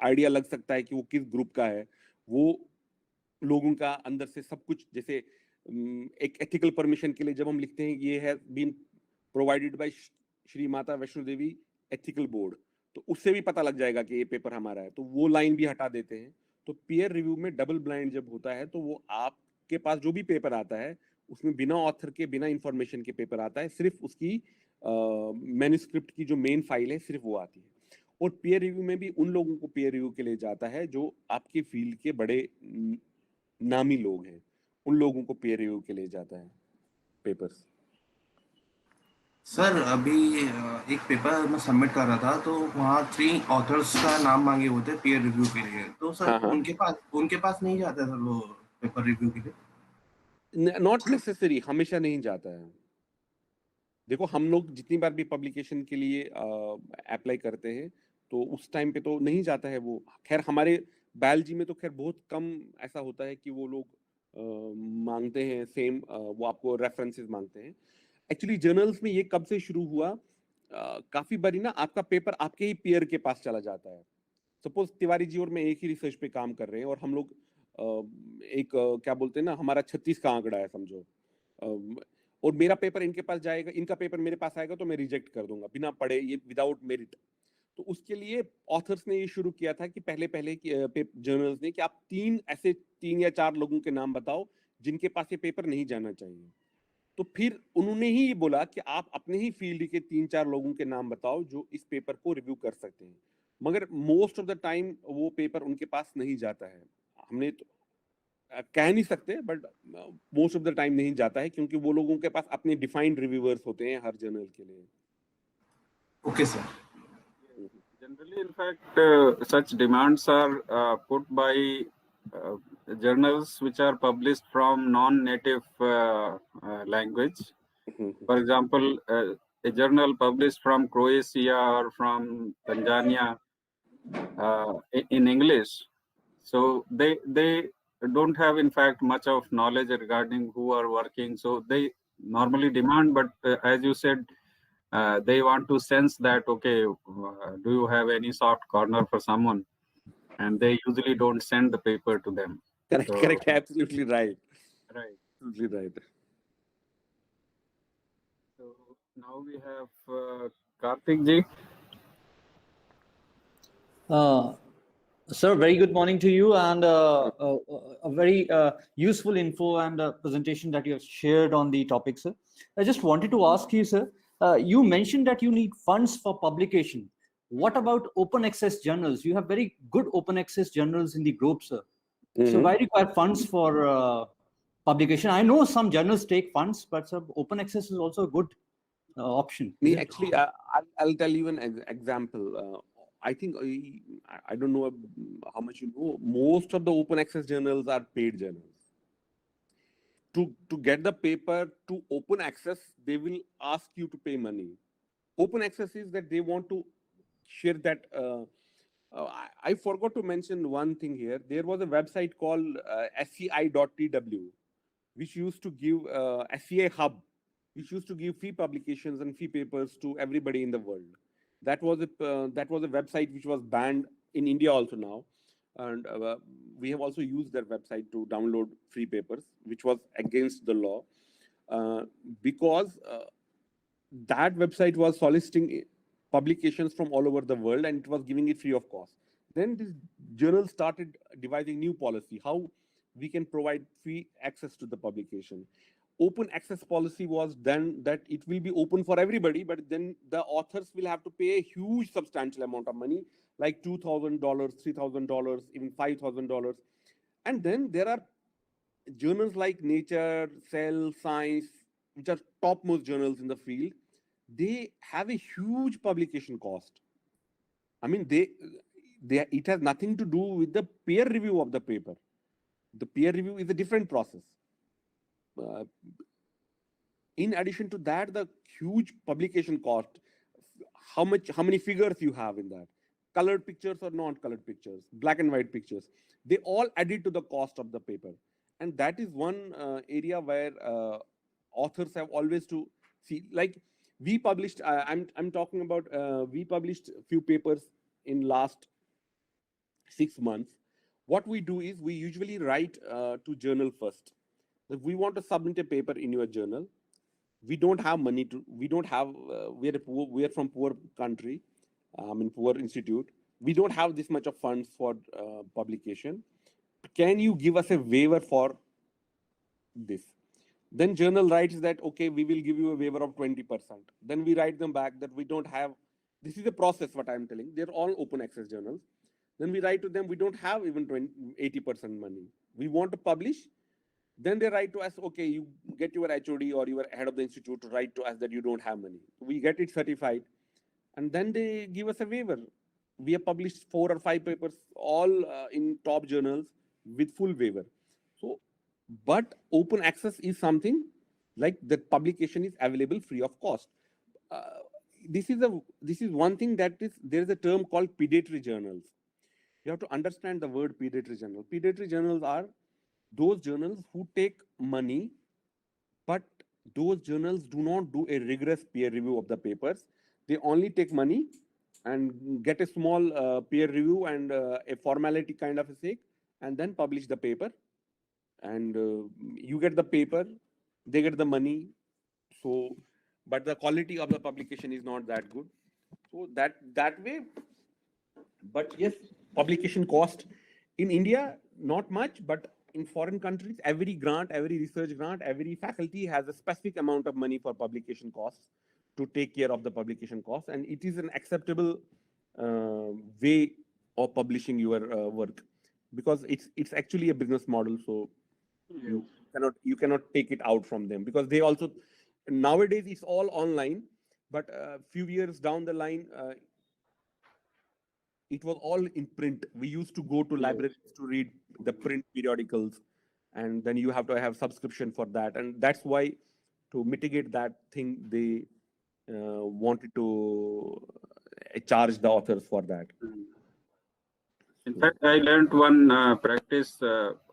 आइडिया लग सकता है कि वो किस ग्रुप का है, वो लोगों का अंदर से सब कुछ, जैसे एक एथिकल परमिशन के लिए जब हम लिखते हैं ये है been provided by Shri Mata Vaishno Devi ethical board, तो उससे भी पता लग जाएगा कि ये पेपर हमारा है, तो वो लाइन भी हटा देते हैं। तो पीयर रिव्यू में डबल ब्लाइंड जब होता है तो वो आपके पास जो भी पेपर आता है उसमें बिना ऑथर के, बिना इंफॉर्मेशन के पेपर आता है, सिर्फ उसकी मैन्युस्क्रिप्ट की जो मेन फाइल है सिर्फ वो आती है। और पीयर रिव्यू में भी उन लोगों को पीयर रिव्यू के लिए जाता है जो आपके फील्ड के बड़े नामी लोग हैं, उन लोगों को पीयर रिव्यू के लिए जाता है पेपर्स। सर अभी एक पेपर मैं सबमिट कर रहा था, तो वहाँ 3 ऑथर्स का नाम मांगे हुए थे पीयर रिव्यू के लिए, तो सर हाँ हाँ, उनके पास नहीं जाता सर वो पेपर रिव्यू के लिए। नॉट नेसेसरी, हमेशा नहीं जाता है। देखो हम लोग जितनी बार भी पब्लिकेशन के लिए अप्लाई करते हैं तो उस टाइम पे तो नहीं जाता है वो। खैर हमारे बायोलॉजी में तो खैर बहुत कम ऐसा होता है कि वो लोग मांगते हैं सेम, वो आपको रेफरेंसेस मांगते हैं। एक्चुअली जर्नल्स में ये कब से शुरू हुआ, काफी बारी ना आपका पेपर आपके ही पीयर के पास चला जाता है। सपोज तिवारी जी और मैं एक ही रिसर्च पे काम कर रहे हैं और हम लोग क्या बोलते हैं ना, हमारा 36 का आंकड़ा है समझो, और मेरा पेपर इनके पास जाएगा, इनका पेपर मेरे पास आएगा, तो मैं रिजेक्ट कर दूंगा बिना पढ़े, ये विदाउट मेरिट। तो उसके लिए ऑथर्स ने ये शुरू किया था कि पहले पहले जर्नल्स ने कि आप 3 या 4 लोगों के नाम बताओ जिनके पास ये पेपर नहीं जाना चाहिए। तो फिर उन्होंने ही ये बोला कि आप अपने ही फील्ड के 3-4 लोगों के नाम बताओ जो इस पेपर को रिव्यू कर सकते हैं। मगर मोस्ट ऑफ द टाइम वो पेपर उनके पास नहीं जाता है। हमने तो कह नहीं सकते, but most of the time नहीं जाता है, क्योंकि वो लोगों के पास अपने डिफाइंड रिव्यूअर्स होते हैं हर जर्नल के लिए। Okay sir. Generally, in fact, such demands are put by journals which are published from non-native language. For example, a journal published from Croatia or from Tanzania in English. So they don't have, in fact, much of knowledge regarding who are working. So they normally demand, but as you said, they want to sense that, okay, do you have any soft corner for someone? And they usually don't send the paper to them. Correct, So, correct, absolutely right. right. Absolutely right. So now we have Karthik ji. Sir, very good morning to you, and a very useful info and presentation that you have shared on the topic, sir. I just wanted to ask you, sir, you mentioned that you need funds for publication. What about open access journals? You have very good open access journals in the group, sir. So why require funds for publication? I know some journals take funds, but sir, open access is also a good option. Actually, I'll tell you an example. I think I don't know how much you know. Most of the open access journals are paid journals. To get the paper to open access, they will ask you to pay money. Open access is that they want to share that. I forgot to mention one thing here. There was a website called SCI.tw, which used to give SCI Hub, which used to give free publications and free papers to everybody in the world. That was a website which was banned in India also now, and we have also used that website to download free papers, which was against the law, because that website was soliciting publications from all over the world and it was giving it free of cost. Then this journal started devising new policy, how we can provide free access to the publication. Open access policy was done that it will be open for everybody, but then the authors will have to pay a huge substantial amount of money, like $2,000, $3,000, even $5,000. And then there are journals like Nature, Cell, Science, which are topmost journals in the field. they have a huge publication cost. I mean, it has nothing to do with the peer review of the paper. The peer review is a different process. In addition to that, the huge publication cost, how many figures you have in that, colored pictures or non-colored pictures, black and white pictures, they all added to the cost of the paper. And that is one area where authors have always to see. Like we published, I'm talking about, we published a few papers in last 6 months. What we do is we usually write to journal first. If we want to submit a paper in your journal, we don't have money to, we don't have, we are from poor country, poor institute. We don't have this much of funds for publication. Can you give us a waiver for this? Then journal writes that, okay, we will give you a waiver of 20%. Then we write them back that we don't have, this is the process what I'm telling. They're all open access journals. Then we write to them, we don't have even 80% money. We want to publish. Then they write to us, okay, you get your HOD or your head of the institute to write to us that you don't have money. We get it certified. And then they give us a waiver. We have published 4 or 5 papers, all in top journals with full waiver. So, but open access is something like that publication is available free of cost. This is one thing that is, there is a term called predatory journals. You have to understand the word predatory journal. Predatory journals are those journals who take money, but those journals do not do a rigorous peer review of the papers. They only take money and get a small peer review and a formality kind of a sake, and then publish the paper. And you get the paper, they get the money. So, but the quality of the publication is not that good. So that way, but yes, publication cost in India, not much, but in foreign countries, every grant, every research grant, every faculty has a specific amount of money for publication costs to take care of the publication costs. And it is an acceptable way of publishing your work, because it's actually a business model. So you cannot take it out from them, because they also, nowadays it's all online, but a few years down the line, it was all in print. We used to go to libraries to read the print periodicals, and then you have to have subscription for that. And that's why, to mitigate that thing, they wanted to charge the authors for that. In fact, I learned one practice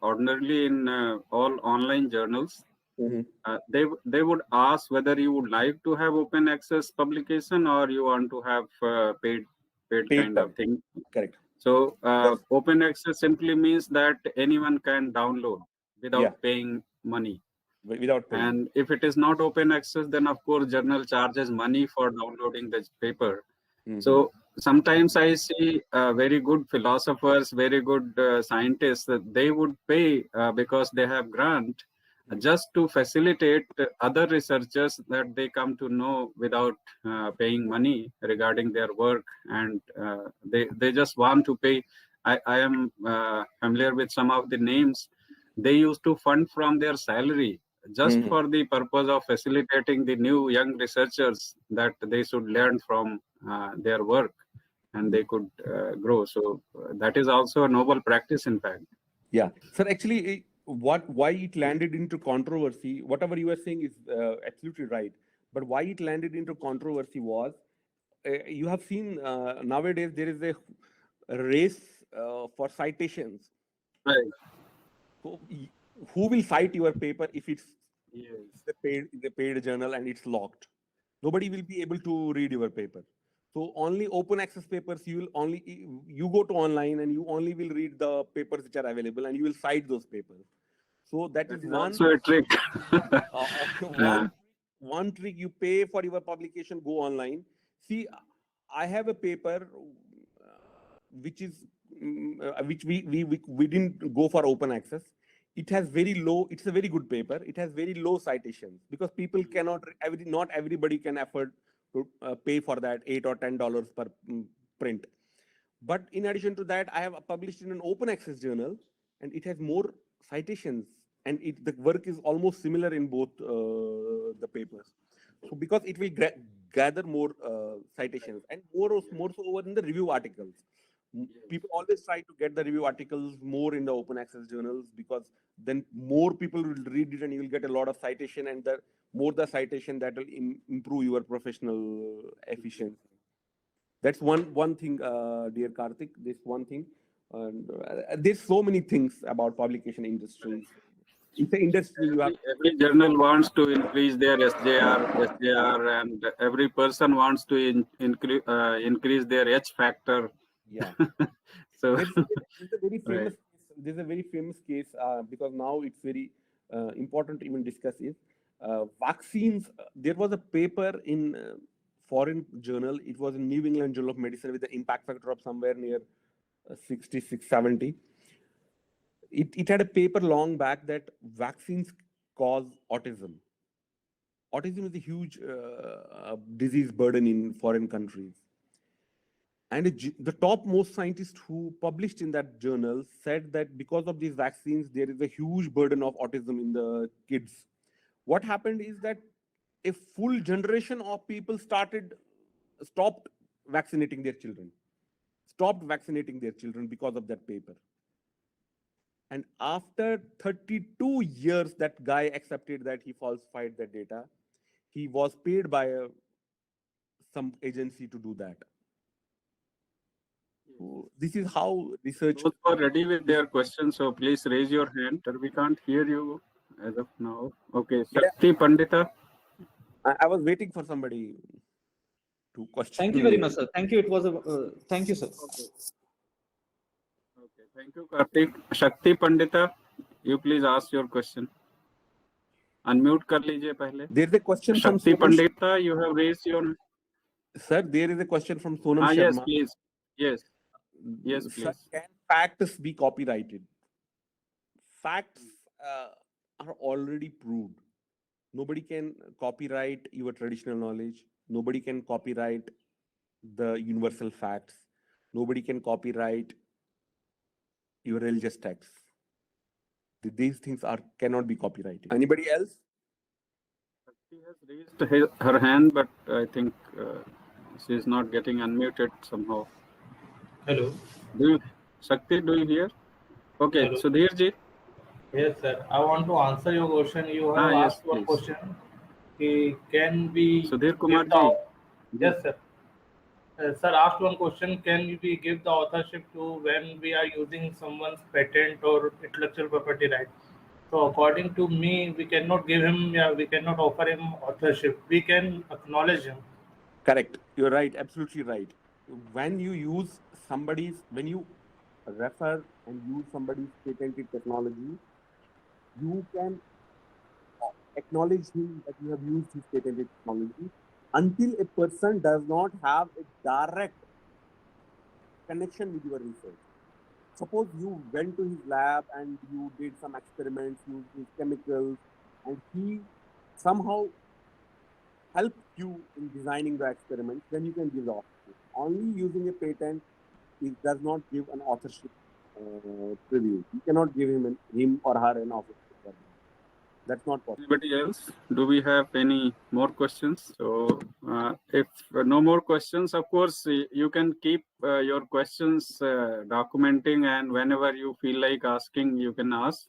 ordinarily in all online journals. They would ask whether you would like to have open access publication or you want to have paid kind of thing. Correct. So open access simply means that anyone can download without paying money. Without paying. And if it is not open access, then of course journal charges money for downloading the paper. So sometimes I see very good philosophers, very good scientists, that they would pay because they have grant, just to facilitate other researchers that they come to know without paying money regarding their work, and they just want to pay. I am familiar with some of the names. They used to fund from their salary just for the purpose of facilitating the new young researchers that they should learn from their work and they could grow. So that is also a noble practice, in fact. Yeah. So actually, why it landed into controversy, whatever you are saying is absolutely right. But why it landed into controversy was, you have seen nowadays there is a race for citations. Right. So who will cite your paper if it's the paid journal and it's locked? Nobody will be able to read your paper. So only open access papers, you go to online and you only will read the papers which are available, and you will cite those papers. So that is one. Also a trick. One trick. You pay for your publication, go online. See, I have a paper which we didn't go for open access. It has very low. It's a very good paper. It has very low citations because people cannot. Not everybody can afford to pay for that $8 or $10 per print. But in addition to that, I have published in an open access journal, and it has more citations, and the work is almost similar in both the papers. So because it will gather more citations, and more so over in the review articles. People always try to get the review articles more in the open access journals, because then more people will read it and you will get a lot of citation, and the more the citation, that will improve your professional efficiency. That's one thing, dear Karthik. This one thing, and there's so many things about publication industry. It's an industry you have. Every journal wants to increase their SJR, and every person wants to increase their H factor. Yeah. So There's a very famous Right. case, there's a very famous case, because now it's very important to even discuss is vaccines. There was a paper in foreign journal. It was in New England Journal of Medicine with the impact factor of somewhere near 66, 70. It had a paper long back that vaccines cause autism. Autism is a huge disease burden in foreign countries. And the topmost scientist who published in that journal said that because of these vaccines, there is a huge burden of autism in the kids. What happened is that a full generation of people stopped vaccinating their children because of that paper. And after 32 years, that guy accepted that he falsified the data. He was paid by some agency to do that. So this is how research. those who are ready with their questions, so please raise your hand. We can't hear you as of now. Okay, Shakti Pandita. I was waiting for somebody to question. Thank you very much, sir. Thank you. It was a thank you, sir. Okay, thank you, Karthik. Shakti Pandita, you please ask your question. Unmute कर लीजिए पहले. There is a question from Shakti Sonam. Pandita, you have raised your. Sir, there is a question from Sonam Yes, Sharma. please. Yes. Yes, Sir, please. can facts be copyrighted? Facts are already proved. Nobody can copyright your traditional knowledge. Nobody can copyright the universal facts. Nobody can copyright your religious texts. These things cannot be copyrighted. Anybody else? Shakti has raised her hand, but I think she is not getting unmuted somehow. Hello. Shakti, do you hear? Okay, Hello. Sudhir ji. Yes, sir. I want to answer your question. You have Yes, asked one please. question. Can we Sudhir Kumar give the- ji. Yes, sir. Sir asked one question. Can we give the authorship to when we are using someone's patent or intellectual property right? So according to me, we cannot give him. We cannot offer him authorship. We can acknowledge him. Correct. You're right. Absolutely right. When you refer and use somebody's patented technology, you can acknowledge him that you have used his patented technology until a person does not have a direct connection with your research. Suppose you went to his lab and you did some experiments, used his chemicals, and he somehow helped you in designing the experiment, then you can give the authorship. Only using a patent does not give an authorship preview. You cannot give him or her an authorship. That's not possible. Anybody else? Do we have any more questions? So if no more questions, of course, you can keep your questions documenting, and whenever you feel like asking, you can ask.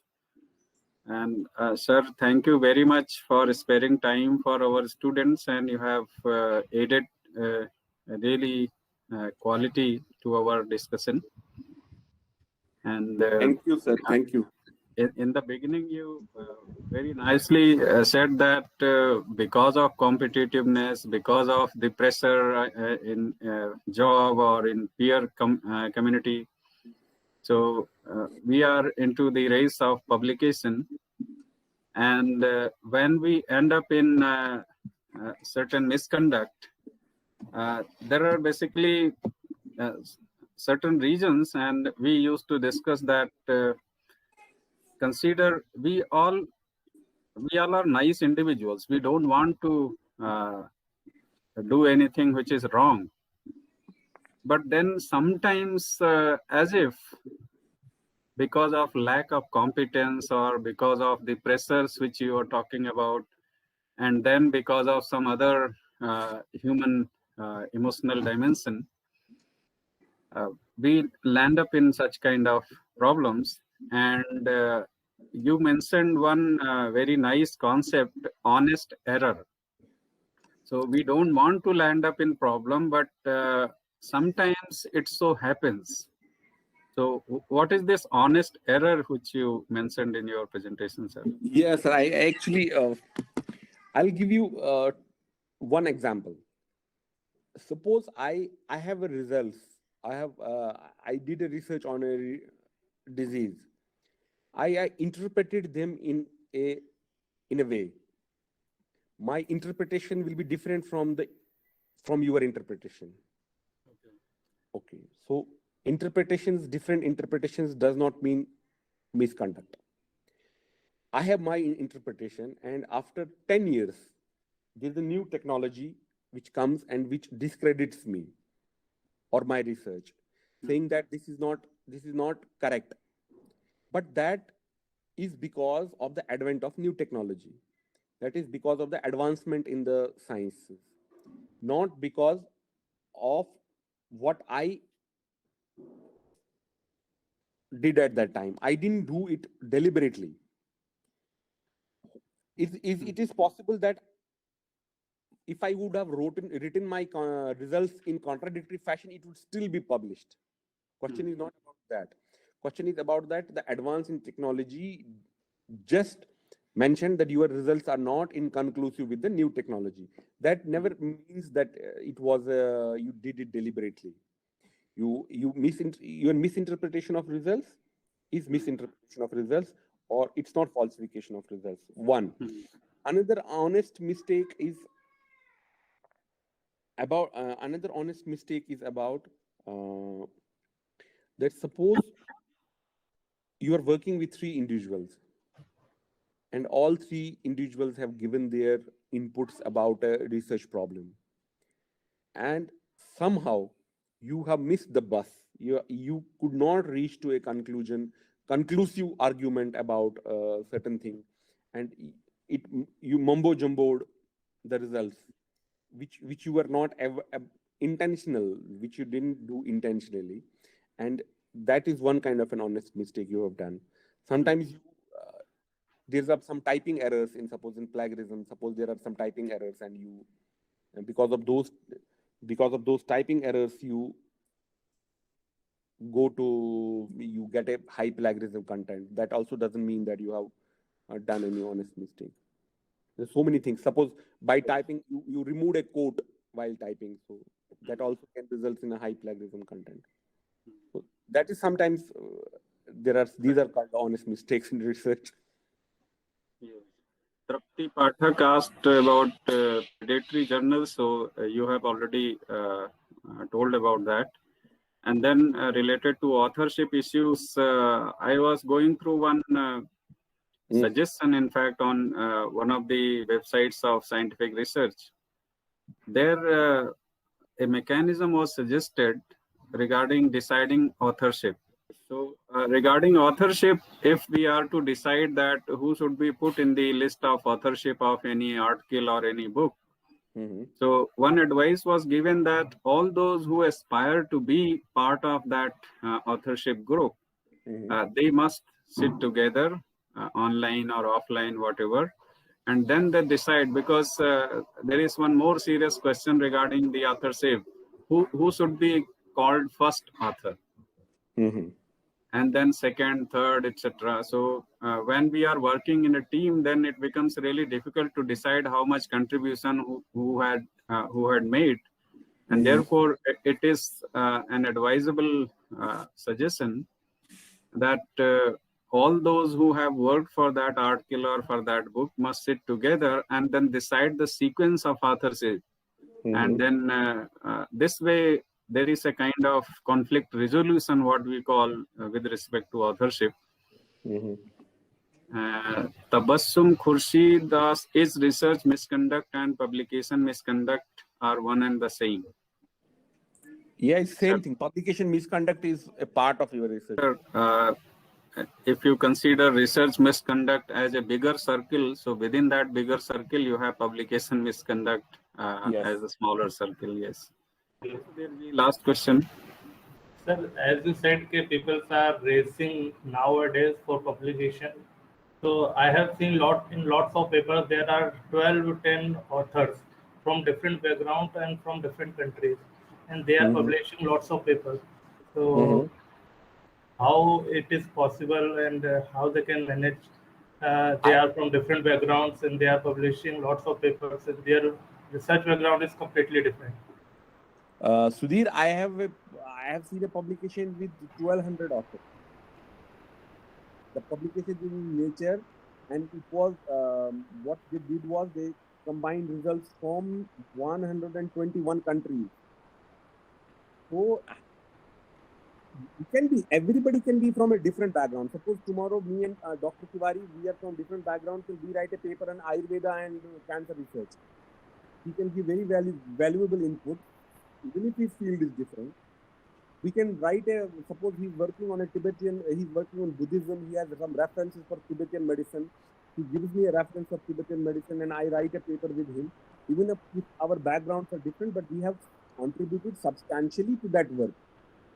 And sir, thank you very much for sparing time for our students, and you have added really quality to our discussion. And Thank you, sir. Thank you. In the beginning, you very nicely said that because of competitiveness, because of the pressure in job or in peer community, so we are into the race of publication. And when we end up in certain misconduct, there are basically certain reasons, and we used to discuss that. Consider we all are nice individuals. We don't want to do anything which is wrong. But then sometimes as if because of lack of competence or because of the pressures which you are talking about, and then because of some other human emotional dimension, we land up in such kind of problems. And you mentioned one very nice concept, honest error. So we don't want to land up in problem, but sometimes it so happens. So what is this honest error which you mentioned in your presentation, sir? Yes, I actually, I'll give you one example. Suppose I have a results. I did a research on a disease. I interpreted them in a way. My interpretation will be different from your interpretation. Okay. So different interpretations does not mean misconduct. I have my interpretation, and after 10 years, there's a new technology which comes and which discredits me or my research, saying that this is not correct. But that is because of the advent of new technology. That is because of the advancement in the sciences, not because of what I did at that time. I didn't do it deliberately. It is possible that if I would have written my results in contradictory fashion, it would still be published. Question is not about that. Question is about that the advance in technology just mentioned that your results are not inconclusive with the new technology. That never means that it was you did it deliberately. Your misinterpretation of results is misinterpretation of results, or it's not falsification of results. One. Another honest mistake is about that suppose you are working with 3 individuals, and all 3 individuals have given their inputs about a research problem, and somehow you have missed the bus. You could not reach to a conclusive argument about a certain thing, and you mumbo jumboed the results, which you were not ever intentional, which you didn't do intentionally, and that is one kind of an honest mistake you have done. Sometimes there's some typing errors in plagiarism. Suppose there are some typing errors, and because of those typing errors, you get a high plagiarism content. That also doesn't mean that you have done any honest mistake. There's so many things. Suppose by typing you removed a quote while typing, so that also can result in a high plagiarism content. So that is sometimes these are called honest mistakes in research. Trapti Pathak asked about predatory journals, so you have already told about that. And then related to authorship issues, I was going through one suggestion, in fact, on one of the websites of scientific research. There, a mechanism was suggested regarding deciding authorship. So regarding authorship, if we are to decide that who should be put in the list of authorship of any article or any book, so one advice was given that all those who aspire to be part of that authorship group, they must sit together, online or offline, whatever, and then they decide, because there is one more serious question regarding the authorship. Who should be called first author? And then second, third, etc. So when we are working in a team, then it becomes really difficult to decide how much contribution who had made, and therefore it is an advisable suggestion that all those who have worked for that article or for that book must sit together and then decide the sequence of authorship, and then this way there is a kind of conflict resolution, what we call, with respect to authorship. Tabassum Khurshid asks, is research misconduct and publication misconduct are one and the same? Yeah, it's same thing. Publication misconduct is a part of your research. if you consider research misconduct as a bigger circle, so within that bigger circle, you have publication misconduct Yes. as a smaller circle. Yes. So there will be last question. Sir, as you said, people are racing nowadays for publication. So I have seen lots of papers there are 12 to 10 authors from different backgrounds and from different countries, and they are publishing lots of papers. So how it is possible and how they can manage? They are from different backgrounds and they are publishing lots of papers, and their research background is completely different. Sudhir, I have seen a publication with 1,200 authors. The publication is in Nature, and it was what they did was they combined results from 121 countries. So everybody can be from a different background. Suppose tomorrow me and Dr. Tiwari, we are from different backgrounds, and we write a paper on Ayurveda and cancer research. He can give very valuable input, even if his field is different. We can write suppose he's working on he's working on Buddhism, he has some references for Tibetan medicine. He gives me a reference of Tibetan medicine and I write a paper with him. Even if our backgrounds are different, but we have contributed substantially to that work.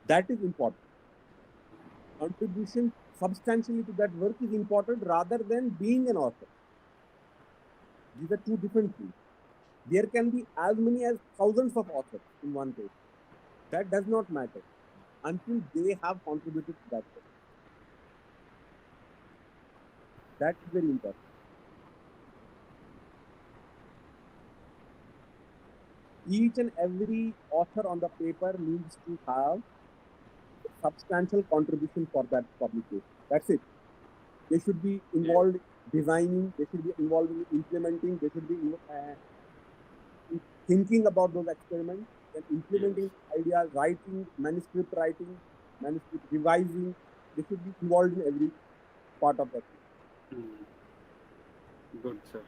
That is important. Contribution substantially to that work is important rather than being an author. These are two different things. There can be as many as thousands of authors in one paper. That does not matter until they have contributed to that work. That is very important. Each and every author on the paper needs to have substantial contribution for that publication. That's it. They should be involved in designing, they should be involved in implementing, they should be thinking about those experiments and implementing ideas, writing, manuscript revising. They should be involved in every part of that. Good, sir.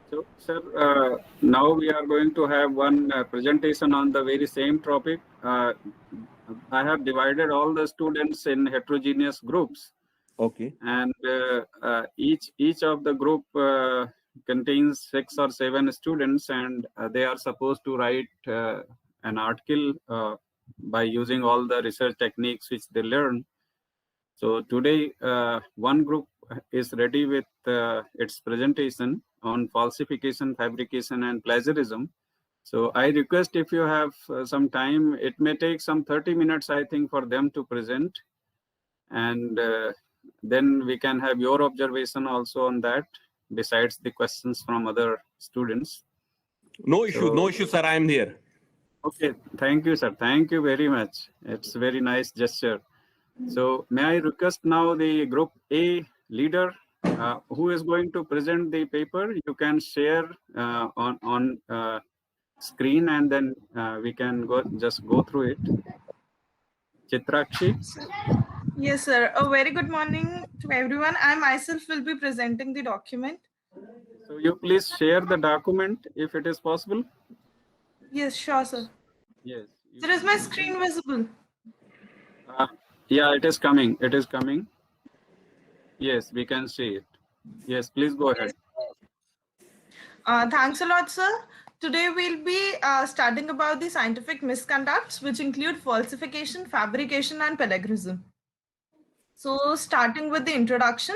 So, sir, now we are going to have one presentation on the very same topic. I have divided all the students in heterogeneous groups. Okay. And each of the group contains 6 or 7 students, and they are supposed to write an article by using all the research techniques which they learn. So today, one group is ready with its presentation on falsification, fabrication, and plagiarism. So I request, if you have some time, it may take some 30 minutes, I think, for them to present. And then we can have your observation also on that, besides the questions from other students. No issue, sir. I am here. Okay, thank you, sir. Thank you very much. It's a very nice gesture. So may I request now the group A leader who is going to present the paper. You can share on screen, and then we can just go through it. Chitrakshi. Yes, sir. A very good morning to everyone. I myself will be presenting the document. So you please share the document if it is possible. Yes, sure, sir. Yes. Sir, is my screen visible? Yeah, it is coming. It is coming. Yes, we can see it. Yes, please go ahead. Thanks a lot, sir. Today we'll be studying about the scientific misconducts, which include falsification, fabrication, and plagiarism. So starting with the introduction,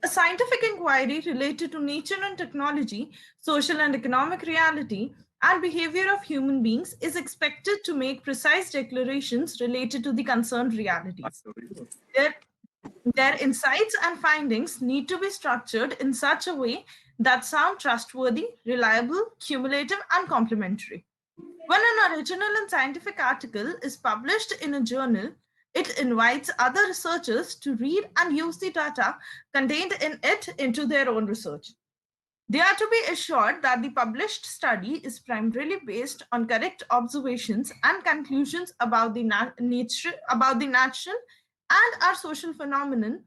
a scientific inquiry related to nature and technology, social and economic reality, and behavior of human beings is expected to make precise declarations related to the concerned realities. Their insights and findings need to be structured in such a way that sound trustworthy, reliable, cumulative, and complementary. When an original and scientific article is published in a journal, it invites other researchers to read and use the data contained in it into their own research. They are to be assured that the published study is primarily based on correct observations and conclusions about the natural and our social phenomenon,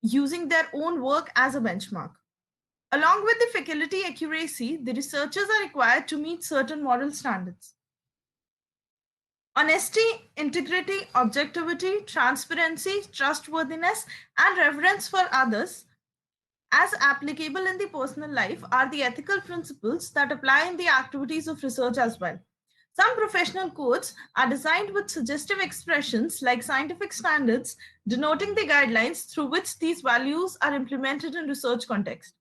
using their own work as a benchmark. Along with the faculty accuracy, the researchers are required to meet certain moral standards. Honesty, integrity, objectivity, transparency, trustworthiness, and reverence for others, as applicable in the personal life, are the ethical principles that apply in the activities of research as well. Some professional codes are designed with suggestive expressions like scientific standards, denoting the guidelines through which these values are implemented in research context.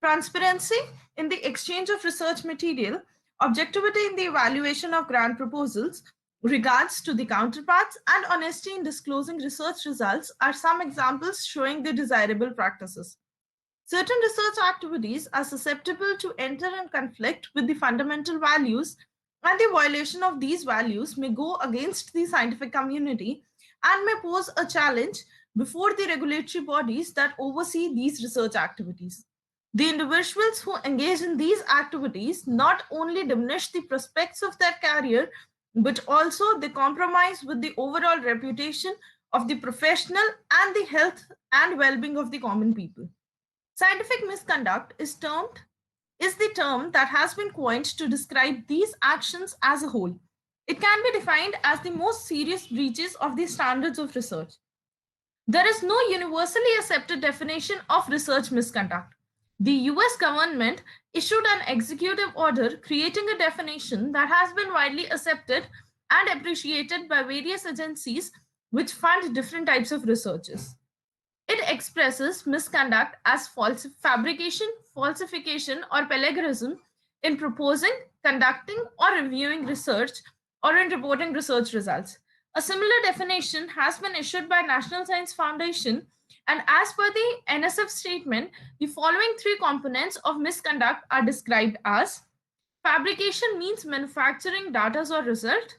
Transparency in the exchange of research material, objectivity in the evaluation of grant proposals, regards to the counterparts, and honesty in disclosing research results are some examples showing the desirable practices. Certain research activities are susceptible to enter in conflict with the fundamental values, and the violation of these values may go against the scientific community and may pose a challenge before the regulatory bodies that oversee these research activities. The individuals who engage in these activities not only diminish the prospects of their career, but also they compromise with the overall reputation of the professional and the health and well-being of the common people. Scientific misconduct is the term that has been coined to describe these actions as a whole. It can be defined as the most serious breaches of the standards of research. There is no universally accepted definition of research misconduct. The US government issued an executive order creating a definition that has been widely accepted and appreciated by various agencies which fund different types of researches. It expresses misconduct as fabrication, falsification, or plagiarism in proposing, conducting, or reviewing research, or in reporting research results. A similar definition has been issued by National Science Foundation, and as per the NSF statement, the following three components of misconduct are described as: fabrication means manufacturing data or result;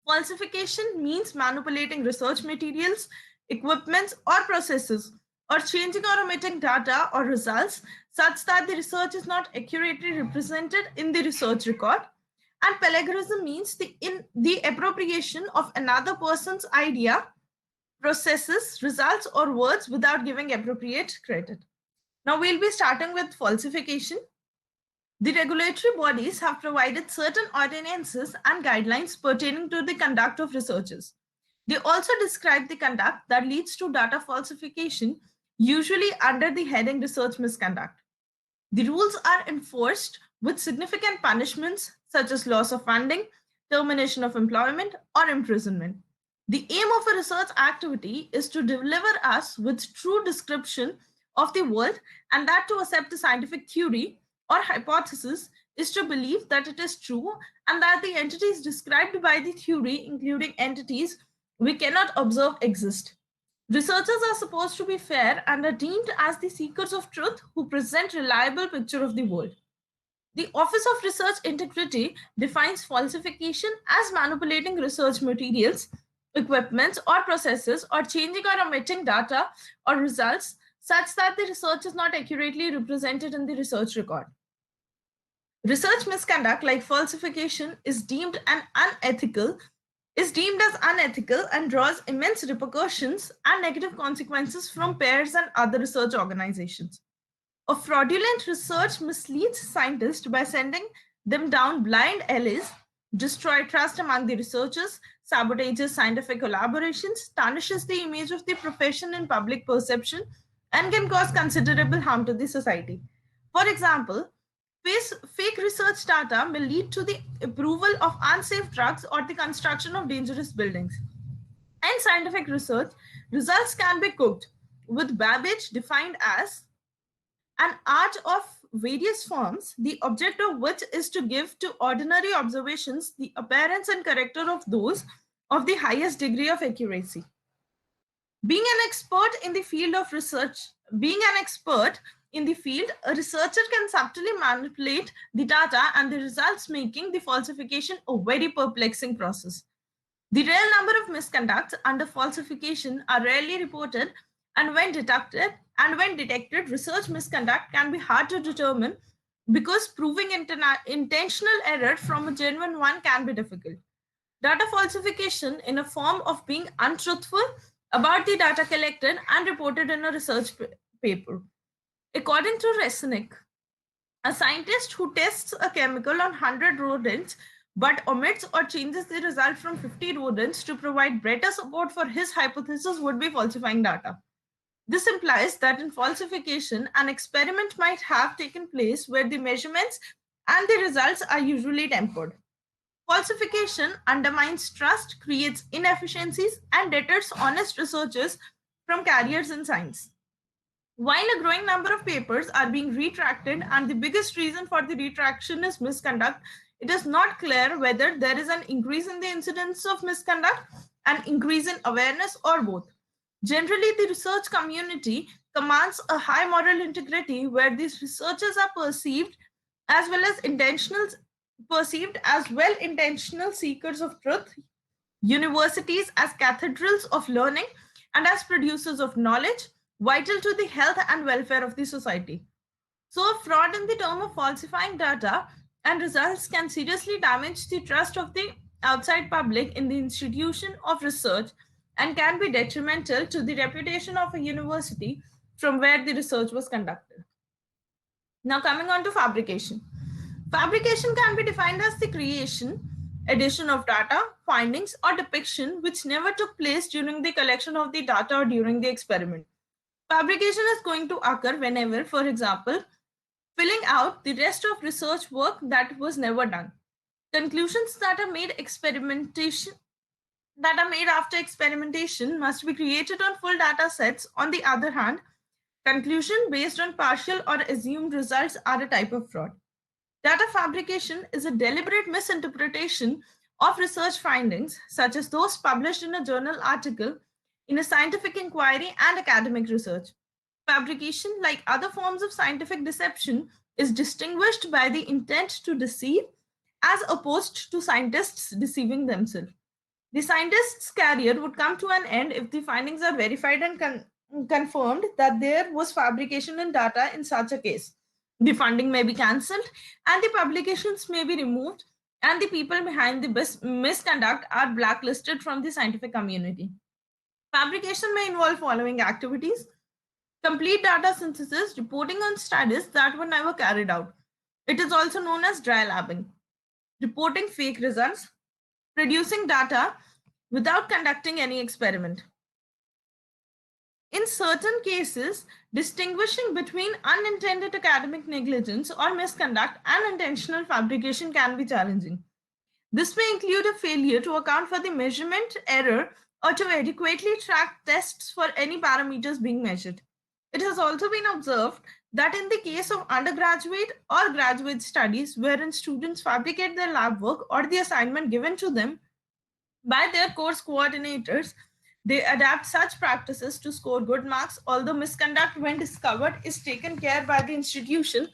falsification means manipulating research materials, equipments, or processes, or changing or omitting data or results such that the research is not accurately represented in the research record; and plagiarism means the appropriation of another person's idea, processes, results, or words without giving appropriate credit. Now we'll be starting with falsification. The regulatory bodies have provided certain ordinances and guidelines pertaining to the conduct of researches. They also describe the conduct that leads to data falsification, usually under the heading research misconduct. The rules are enforced with significant punishments such as loss of funding, termination of employment, or imprisonment. The aim of a research activity is to deliver us with true description of the world, and that to accept a scientific theory or hypothesis is to believe that it is true and that the entities described by the theory, including entities we cannot observe, exist. Researchers are supposed to be fair and are deemed as the seekers of truth who present a reliable picture of the world. The Office of Research Integrity defines falsification as manipulating research materials, equipments, or processes, or changing or omitting data or results such that the research is not accurately represented in the research record. Research misconduct, like falsification, is deemed as unethical and draws immense repercussions and negative consequences from peers and other research organizations. A fraudulent research misleads scientists by sending them down blind alleys, destroy trust among the researchers, sabotages scientific collaborations, tarnishes the image of the profession in public perception, and can cause considerable harm to the society. For example, fake research data may lead to the approval of unsafe drugs or the construction of dangerous buildings. In scientific research, results can be cooked, with Babbage defined as an art of various forms, the object of which is to give to ordinary observations the appearance and character of those of the highest degree of accuracy. Being an expert in the field of research, a researcher can subtly manipulate the data and the results, making the falsification a very perplexing process. The real number of misconducts under falsification are rarely reported, and when detected, research misconduct can be hard to determine because proving intentional error from a genuine one can be difficult. Data falsification in a form of being untruthful about the data collected and reported in a research paper. According to Resnick, a scientist who tests a chemical on 100 rodents but omits or changes the result from 50 rodents to provide better support for his hypothesis would be falsifying data. This implies that in falsification, an experiment might have taken place where the measurements and the results are usually tempered. Falsification undermines trust, creates inefficiencies, and deters honest researchers from careers in science. While a growing number of papers are being retracted, and the biggest reason for the retraction is misconduct, it is not clear whether there is an increase in the incidence of misconduct, an increase in awareness, or both. Generally, the research community commands a high moral integrity where these researchers are perceived as well-intentional seekers of truth, universities as cathedrals of learning, and as producers of knowledge, vital to the health and welfare of the society. So, fraud in the term of falsifying data and results can seriously damage the trust of the outside public in the institution of research and can be detrimental to the reputation of a university from where the research was conducted. Now, coming on to fabrication. Fabrication can be defined as the creation, addition of data, findings, or depiction which never took place during the collection of the data or during the experiment. Fabrication is going to occur whenever, for example, filling out the rest of research work that was never done. Conclusions that are made after experimentation must be created on full data sets. On the other hand, conclusion based on partial or assumed results are a type of fraud. Data fabrication is a deliberate misinterpretation of research findings, such as those published in a journal article, in a scientific inquiry, and academic research. Fabrication, like other forms of scientific deception, is distinguished by the intent to deceive as opposed to scientists deceiving themselves. The scientist's career would come to an end if the findings are verified and confirmed that there was fabrication in data in such a case. The funding may be cancelled and the publications may be removed, and the people behind the misconduct are blacklisted from the scientific community. Fabrication may involve following activities: complete data synthesis, reporting on studies that were never carried out. It is also known as dry labbing. Reporting fake results, producing data without conducting any experiment. In certain cases, distinguishing between unintended academic negligence or misconduct and intentional fabrication can be challenging. This may include a failure to account for the measurement error or to adequately track tests for any parameters being measured. It has also been observed that in the case of undergraduate or graduate studies, wherein students fabricate their lab work or the assignment given to them by their course coordinators, they adapt such practices to score good marks, although misconduct, when discovered, is taken care by the institution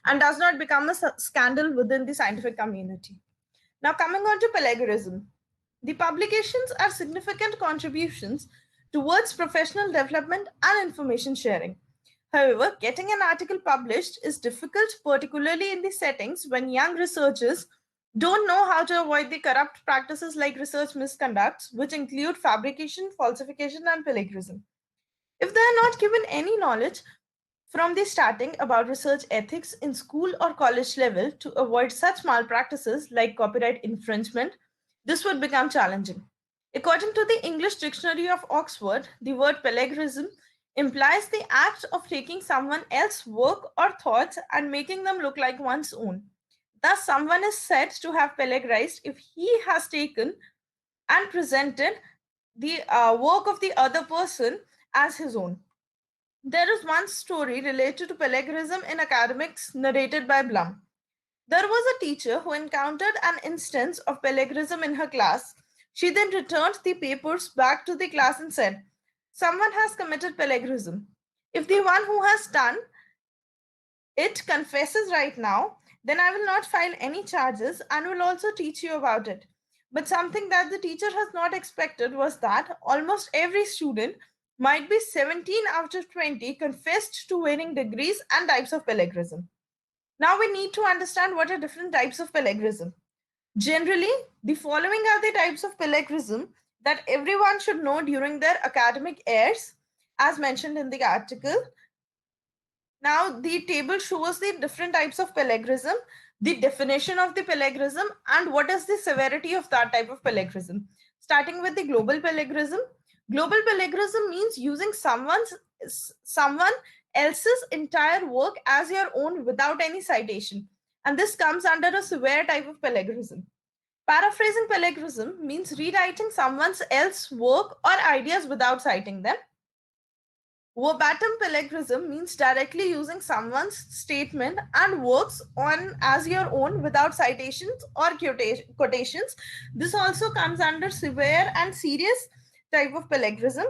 and does not become a scandal within the scientific community. Now, coming on to plagiarism. The publications are significant contributions towards professional development and information sharing. However, getting an article published is difficult, particularly in the settings when young researchers don't know how to avoid the corrupt practices like research misconducts, which include fabrication, falsification, and plagiarism. If they are not given any knowledge from the starting about research ethics in school or college level to avoid such malpractices like copyright infringement, this would become challenging. According to the English Dictionary of Oxford, the word plagiarism implies the act of taking someone else's work or thoughts and making them look like one's own. Thus, someone is said to have plagiarized if he has taken and presented the work of the other person as his own. There is one story related to plagiarism in academics narrated by Blum. There was a teacher who encountered an instance of plagiarism in her class. She then returned the papers back to the class and said, "Someone has committed plagiarism. If the one who has done it confesses right now, then I will not file any charges and will also teach you about it." But something that the teacher has not expected was that almost every student, might be 17 out of 20, confessed to varying degrees and types of plagiarism. Now we need to understand what are different types of plagiarism. Generally, the following are the types of plagiarism that everyone should know during their academic years, as mentioned in the article. Now, the table shows the different types of plagiarism the definition of the plagiarism, and what is the severity of that type of plagiarism. Starting with the global plagiarism. Global plagiarism means using someone else's entire work as your own without any citation. And this comes under a severe type of plagiarism. Paraphrasing plagiarism means rewriting someone else's work or ideas without citing them. Verbatim plagiarism means directly using someone's statement and works on as your own without citations or quotations. This also comes under severe and serious type of plagiarism.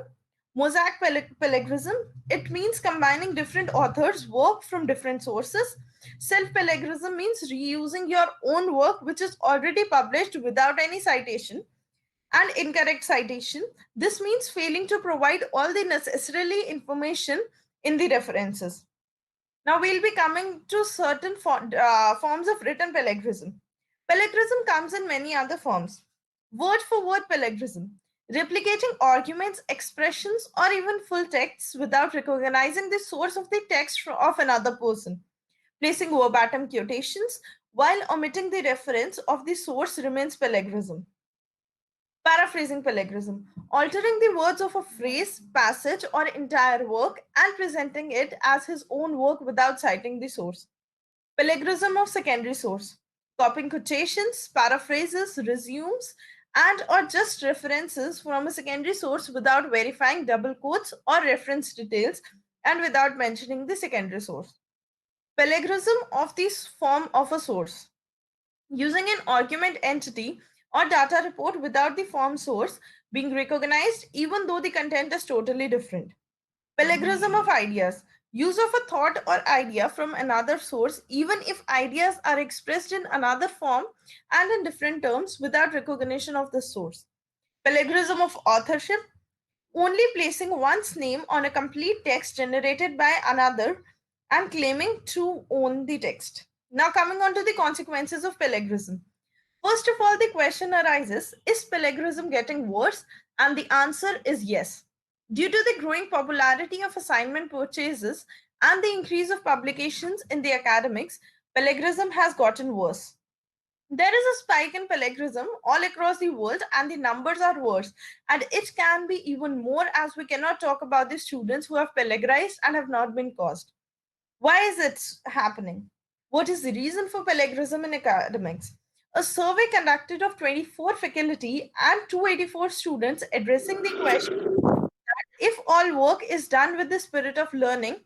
Mosaic plagiarism, it means combining different authors' work from different sources. Self-plagiarism means reusing your own work which is already published without any citation. And incorrect citation, this means failing to provide all the necessarily information in the references. Now we'll be coming to certain forms of written plagiarism. Plagiarism comes in many other forms. Word for word plagiarism, replicating arguments, expressions, or even full texts without recognizing the source of the text of another person. Placing verbatim quotations while omitting the reference of the source remains plagiarism. Paraphrasing plagiarism, altering the words of a phrase, passage, or entire work and presenting it as his own work without citing the source. Plagiarism of secondary source, copying quotations, paraphrases, resumes, and or just references from a secondary source without verifying double quotes or reference details and without mentioning the secondary source. Plagiarism of this form of a source, using an argument entity or data report without the form source being recognized even though the content is totally different. Plagiarism of ideas, use of a thought or idea from another source even if ideas are expressed in another form and in different terms without recognition of the source. Plagiarism of authorship, only placing one's name on a complete text generated by another and claiming to own the text. Now coming on to the consequences of plagiarism. First of all, the question arises, is plagiarism getting worse? And the answer is yes. Due to the growing popularity of assignment purchases and the increase of publications in the academics, plagiarism has gotten worse. There is a spike in plagiarism all across the world and the numbers are worse. And it can be even more as we cannot talk about the students who have plagiarized and have not been caused. Why is it happening? What is the reason for plagiarism in academics? A survey conducted of 24 faculty and 284 students addressing the question that if all work is done with the spirit of learning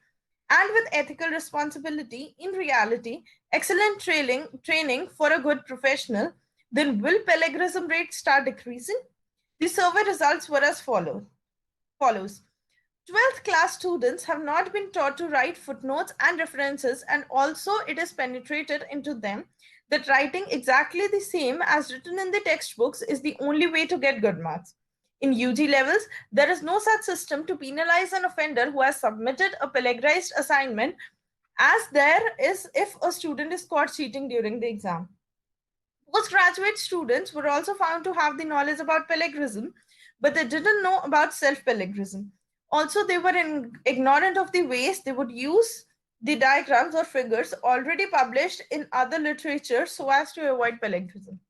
and with ethical responsibility, in reality, excellent training for a good professional, then will plagiarism rate start decreasing? The survey results were as follows. 12th class students have not been taught to write footnotes and references, and also it is penetrated into them that writing exactly the same as written in the textbooks is the only way to get good marks. In UG levels, there is no such system to penalize an offender who has submitted a plagiarized assignment as there is if a student is caught cheating during the exam. Postgraduate students were also found to have the knowledge about plagiarism, but they didn't know about self-plagiarism. Also, they were ignorant of the ways they would use the diagrams or figures already published in other literature so as to avoid plagiarism.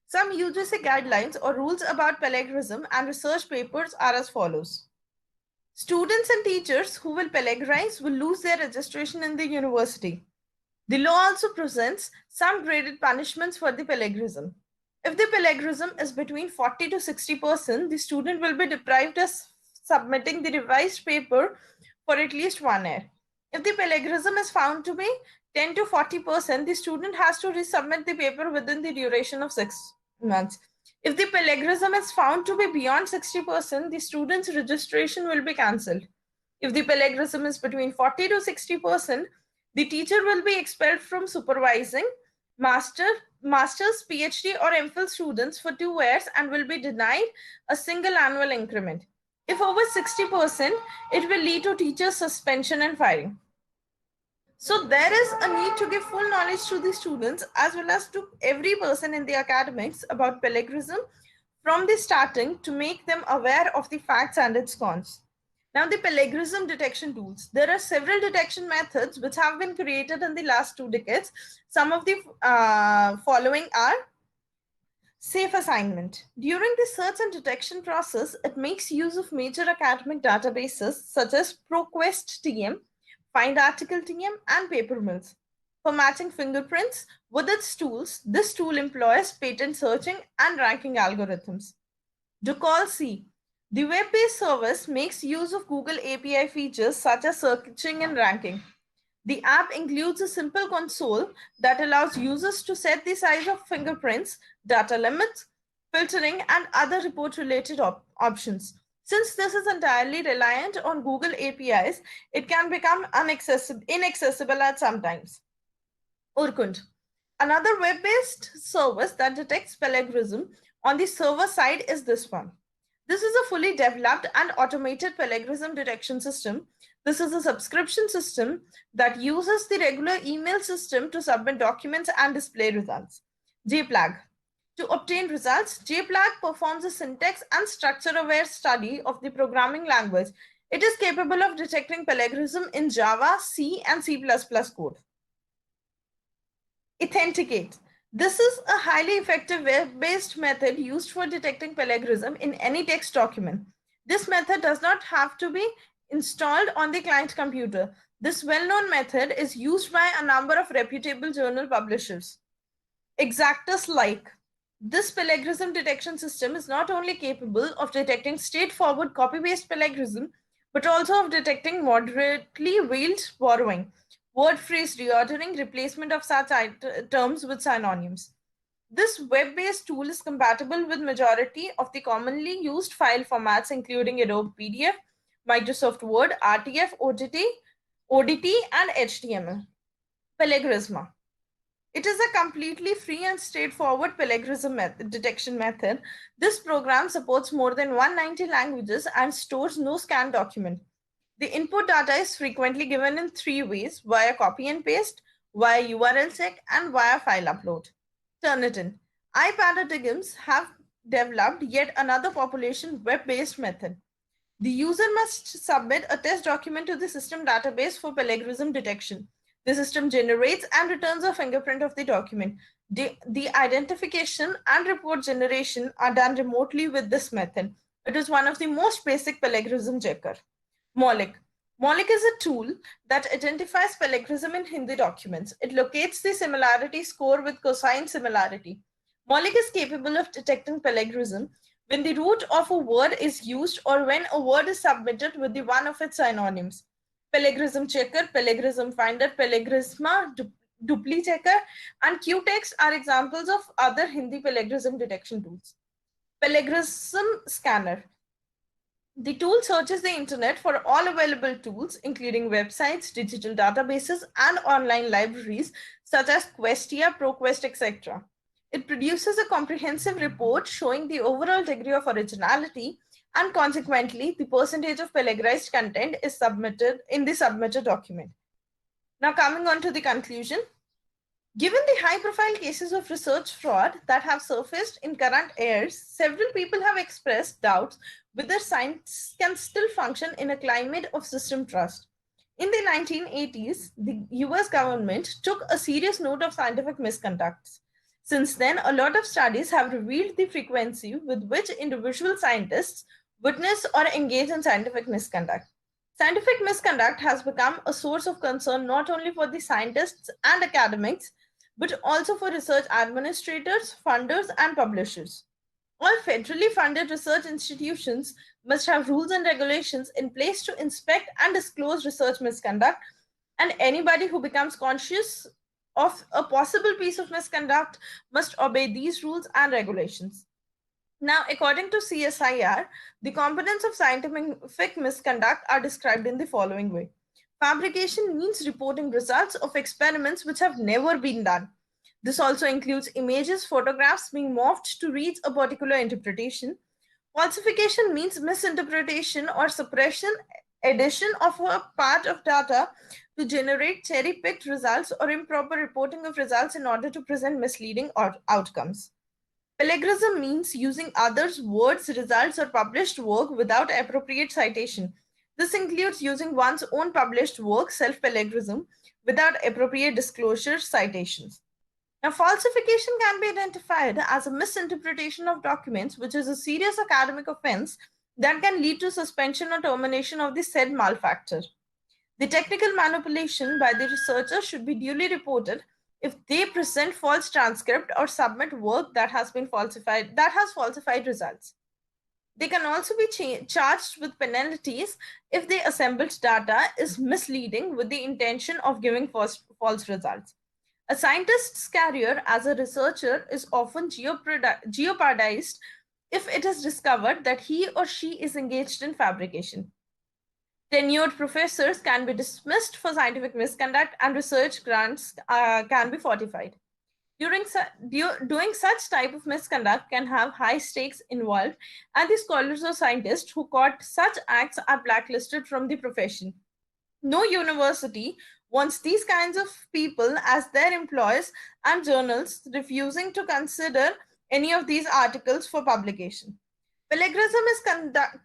Some UGC guidelines or rules about plagiarism and research papers are as follows. Students and teachers who will plagiarize will lose their registration in the university. The law also presents some graded punishments for the plagiarism. If the plagiarism is between 40 to 60%, the student will be deprived of submitting the revised paper for at least 1 year. If the plagiarism is found to be 10 to 40%, the student has to resubmit the paper within the duration of 6 months. If the plagiarism is found to be beyond 60%, the student's registration will be cancelled. If the plagiarism is between 40 to 60%, the teacher will be expelled from supervising master's, PhD or MPhil students for 2 years and will be denied a single annual increment. If over 60%, it will lead to teacher suspension and firing. So there is a need to give full knowledge to the students as well as to every person in the academics about plagiarism from the starting to make them aware of the facts and its cons. Now, the plagiarism detection tools. There are several detection methods which have been created in the last 2 decades. Some of the following are: safe assignment. During the search and detection process, it makes use of major academic databases such as ProQuest TM, Find Article TM, and Paper Mills. For matching fingerprints with its tools, this tool employs patent searching and ranking algorithms. DuCall-C. The web-based service makes use of Google API features such as searching and ranking. The app includes a simple console that allows users to set the size of fingerprints, data limits, filtering, and other report-related options. Since this is entirely reliant on Google APIs, it can become inaccessible at some times. Urkund. Another web-based service that detects plagiarism on the server side is this one. This is a fully developed and automated plagiarism detection system. This is a subscription system that uses the regular email system to submit documents and display results. JPLAG. To obtain results, JPLAG performs a syntax and structure-aware study of the programming language. It is capable of detecting plagiarism in Java, C, and C++ code. Authenticate. This is a highly effective web-based method used for detecting plagiarism in any text document. This method does not have to be installed on the client computer. This well-known method is used by a number of reputable journal publishers. Exactus-like. This plagiarism detection system is not only capable of detecting straightforward copy-paste plagiarism, but also of detecting moderately veiled borrowing, word phrase reordering, replacement of such terms with synonyms. This web-based tool is compatible with majority of the commonly used file formats, including Adobe PDF, Microsoft Word, RTF, ODT, and HTML. Plagiarisma. It is a completely free and straightforward plagiarism detection method. This program supports more than 190 languages and stores no scanned document. The input data is frequently given in 3 ways: via copy and paste, via URL check, and via file upload. Turnitin. iParadigms have developed yet another population web-based method. The user must submit a test document to the system database for plagiarism detection. The system generates and returns a fingerprint of the document. The identification and report generation are done remotely with this method. It is one of the most basic plagiarism checker. Maulic. Maulic is a tool that identifies plagiarism in Hindi documents. It locates the similarity score with cosine similarity. Maulic is capable of detecting plagiarism when the root of a word is used or when a word is submitted with the one of its synonyms. Plagiarism checker, plagiarism finder, plagiarisma, dupli checker, and QText are examples of other Hindi plagiarism detection tools. Plagiarism scanner. The tool searches the internet for all available tools, including websites, digital databases, and online libraries such as Questia, ProQuest, etc. It produces a comprehensive report showing the overall degree of originality, and consequently, the percentage of plagiarized content is submitted in the submitted document. Now, coming on to the conclusion. Given the high-profile cases of research fraud that have surfaced in current years, several people have expressed doubts whether science can still function in a climate of system trust. In the 1980s, the US government took a serious note of scientific misconducts. Since then, a lot of studies have revealed the frequency with which individual scientists witness or engage in scientific misconduct. Scientific misconduct has become a source of concern not only for the scientists and academics, but also for research administrators, funders, and publishers. All federally funded research institutions must have rules and regulations in place to inspect and disclose research misconduct, and anybody who becomes conscious of a possible piece of misconduct must obey these rules and regulations. Now, according to CSIR, the components of scientific misconduct are described in the following way. Fabrication means reporting results of experiments which have never been done. This also includes images, photographs being morphed to reach a particular interpretation. Falsification means misinterpretation or suppression, addition of a part of data to generate cherry-picked results or improper reporting of results in order to present misleading outcomes. Plagiarism means using others' words, results, or published work without appropriate citation. This includes using one's own published work, self-plagiarism, without appropriate disclosure citations. Now, falsification can be identified as a misinterpretation of documents, which is a serious academic offense that can lead to suspension or termination of the said malefactor. The technical manipulation by the researcher should be duly reported if they present false transcript or submit work that has been falsified, that has falsified results. They can also be charged with penalties if the assembled data is misleading with the intention of giving false results. A scientist's career as a researcher is often jeopardized if it is discovered that he or she is engaged in fabrication. Tenured professors can be dismissed for scientific misconduct, and research grants can be forfeited. Doing such type of misconduct can have high stakes involved, and the scholars or scientists who caught such acts are blacklisted from the profession. No university wants these kinds of people as their employees, and journals refusing to consider any of these articles for publication. Plagiarism is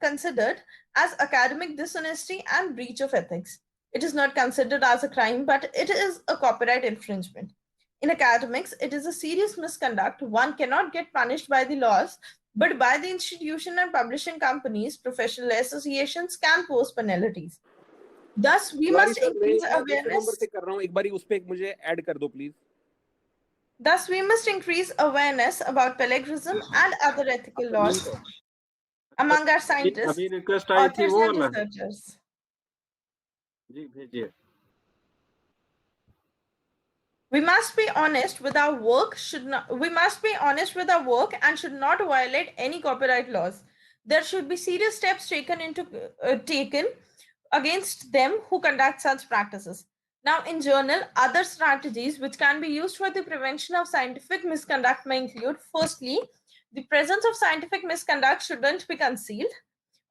considered as academic dishonesty and breach of ethics. It is not considered as a crime, but it is a copyright infringement. In academics, it is a serious misconduct. One cannot get punished by the laws, but by the institution and publishing companies, professional associations can pose penalties. Thus, we must increase awareness. Thus, we must increase awareness about plagiarism and other ethical laws among our scientists, अभी request आई थी authors, वो and वाला researchers. जी भेजिए We must be honest with our work. We must be honest with our work and should not violate any copyright laws. There should be serious steps taken against them who conduct such practices. Now, in journal, other strategies which can be used for the prevention of scientific misconduct may include: firstly, the presence of scientific misconduct shouldn't be concealed.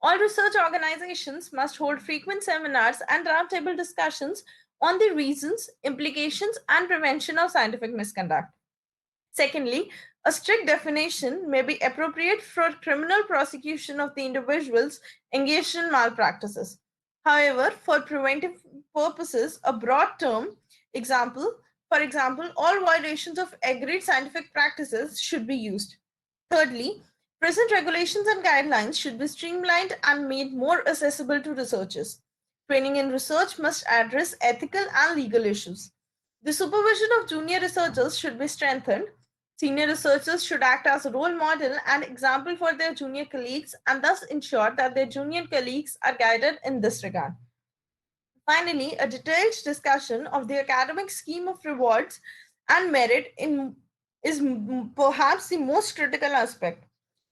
All research organizations must hold frequent seminars and roundtable discussions on the reasons, implications, and prevention of scientific misconduct. Secondly, a strict definition may be appropriate for criminal prosecution of the individuals engaged in malpractices. However, for preventive purposes, a broad term, for example, all violations of agreed scientific practices should be used. Thirdly, present regulations and guidelines should be streamlined and made more accessible to researchers. Training in research must address ethical and legal issues. The supervision of junior researchers should be strengthened. Senior researchers should act as a role model and example for their junior colleagues, and thus ensure that their junior colleagues are guided in this regard. Finally, a detailed discussion of the academic scheme of rewards and merit is perhaps the most critical aspect.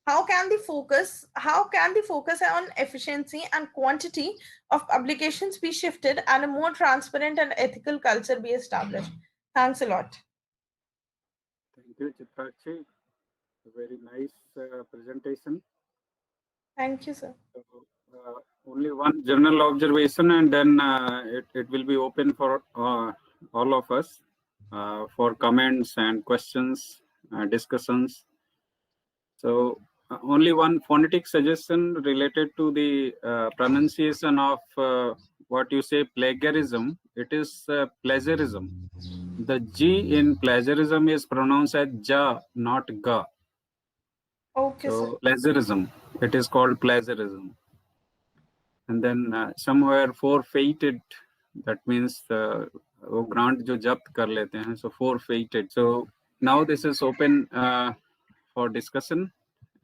How can the focus on efficiency and quantity of publications be shifted, and a more transparent and ethical culture be established? Thanks a lot. Thank you, Chitrakshi. Very nice presentation. Thank you, sir. Only one general observation, and then it will be open for all of us for comments and questions, discussions. So only one phonetic suggestion related to the pronunciation of what you say plagiarism. It is plagiarism. The G in plagiarism is pronounced as ja, not ga. Okay, So sir. plagiarism. It is called plagiarism. And then somewhere forfeited. That means वो grant जो जब्त कर लेते हैं. So forfeited. So now this is open for discussion.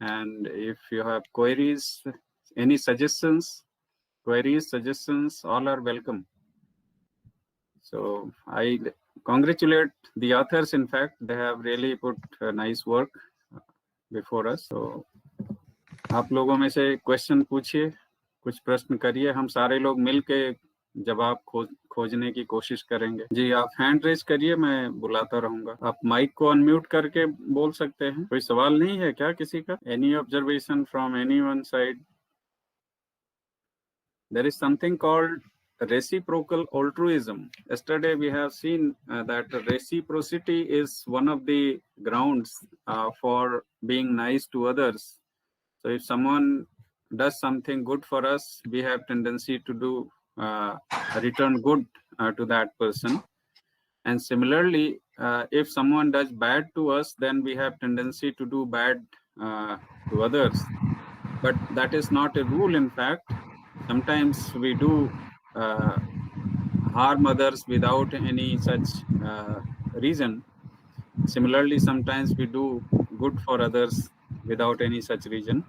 And if you have queries, any suggestions, all are welcome. So I congratulate the authors. In fact, they have really put nice work before us. So आप लोगों में से question पूछिए, कुछ प्रश्न करिए, हम सारे लोग मिलके जवाब खोजने की कोशिश करेंगे. जी आप हैंड रेज करिए, मैं बुलाता रहूंगा. आप माइक को अनम्यूट करके बोल सकते हैं. कोई सवाल नहीं है क्या किसी का? Any observation from anyone side? There is something called reciprocal altruism. Yesterday we have seen that reciprocity is one of the grounds for being nice to others. So if someone does something good for us, we have tendency to do return good to that person. And similarly, if someone does bad to us, then we have tendency to do bad to others. But that is not a rule. In fact, sometimes we do harm others without any such reason. Similarly, sometimes we do good for others without any such reason.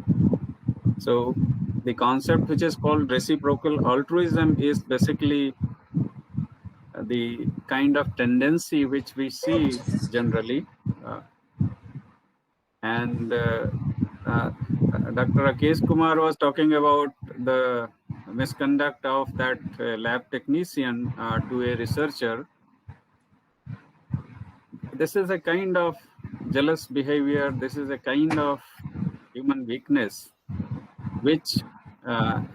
So the concept which is called reciprocal altruism is basically the kind of tendency which we see generally. Dr. Rakesh Kumar was talking about the misconduct of that lab technician to a researcher. This is a kind of jealous behavior. This is a kind of human weakness, which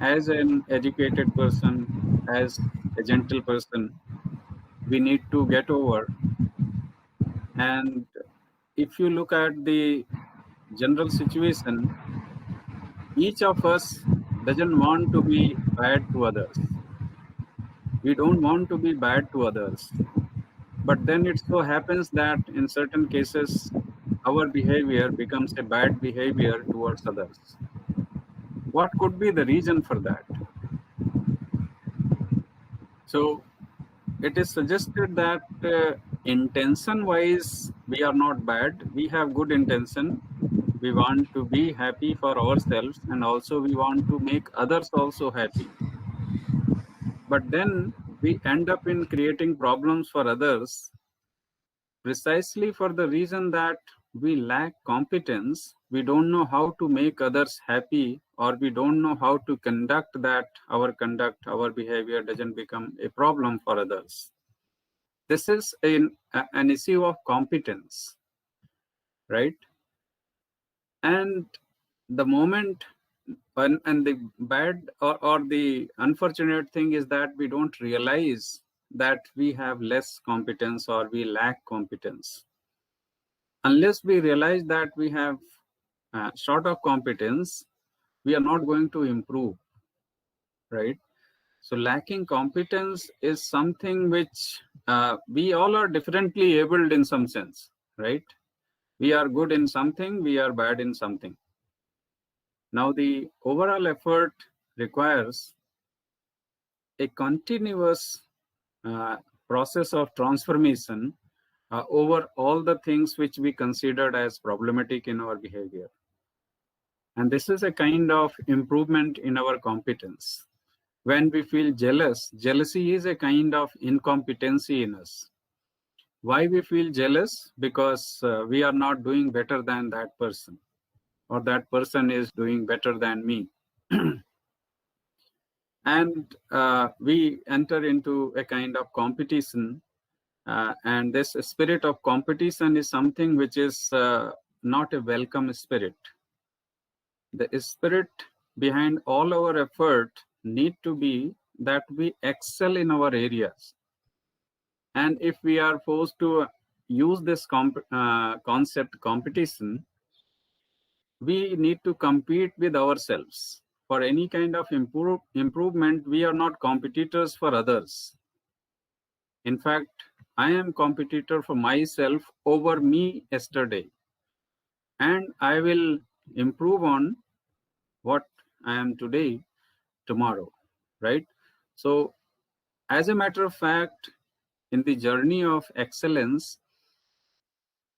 as an educated person, as a gentle person, we need to get over. And if you look at the general situation, each of us doesn't want to be bad to others. We don't want to be bad to others. But then it so happens that in certain cases, our behavior becomes a bad behavior towards others. What could be the reason for that? So it is suggested that intention-wise, we are not bad. We have good intention. We want to be happy for ourselves, and also we want to make others also happy. But then we end up in creating problems for others precisely for the reason that we lack competence. We don't know how to make others happy, or we don't know how to conduct that our conduct, our behavior doesn't become a problem for others. This is an issue of competence, right? And the moment, and the bad or the unfortunate thing is that we don't realize that we have less competence or we lack competence. Unless we realize that we have short of competence, we are not going to improve, right? So lacking competence is something which we all are differently abled in some sense, right? We are good in something, we are bad in something. Now the overall effort requires a continuous process of transformation over all the things which we considered as problematic in our behavior. And this is a kind of improvement in our competence. When we feel jealous, jealousy is a kind of incompetency in us. Why we feel jealous? Because we are not doing better than that person, or that person is doing better than me. And we enter into a kind of competition. And this spirit of competition is something which is not a welcome spirit. The spirit behind all our effort need to be that we excel in our areas. And if we are forced to use this concept competition, we need to compete with ourselves. For any kind of improvement, we are not competitors for others. In fact, I am competitor for myself over me yesterday. And I will improve on what I am today, tomorrow, right? So as a matter of fact, in the journey of excellence,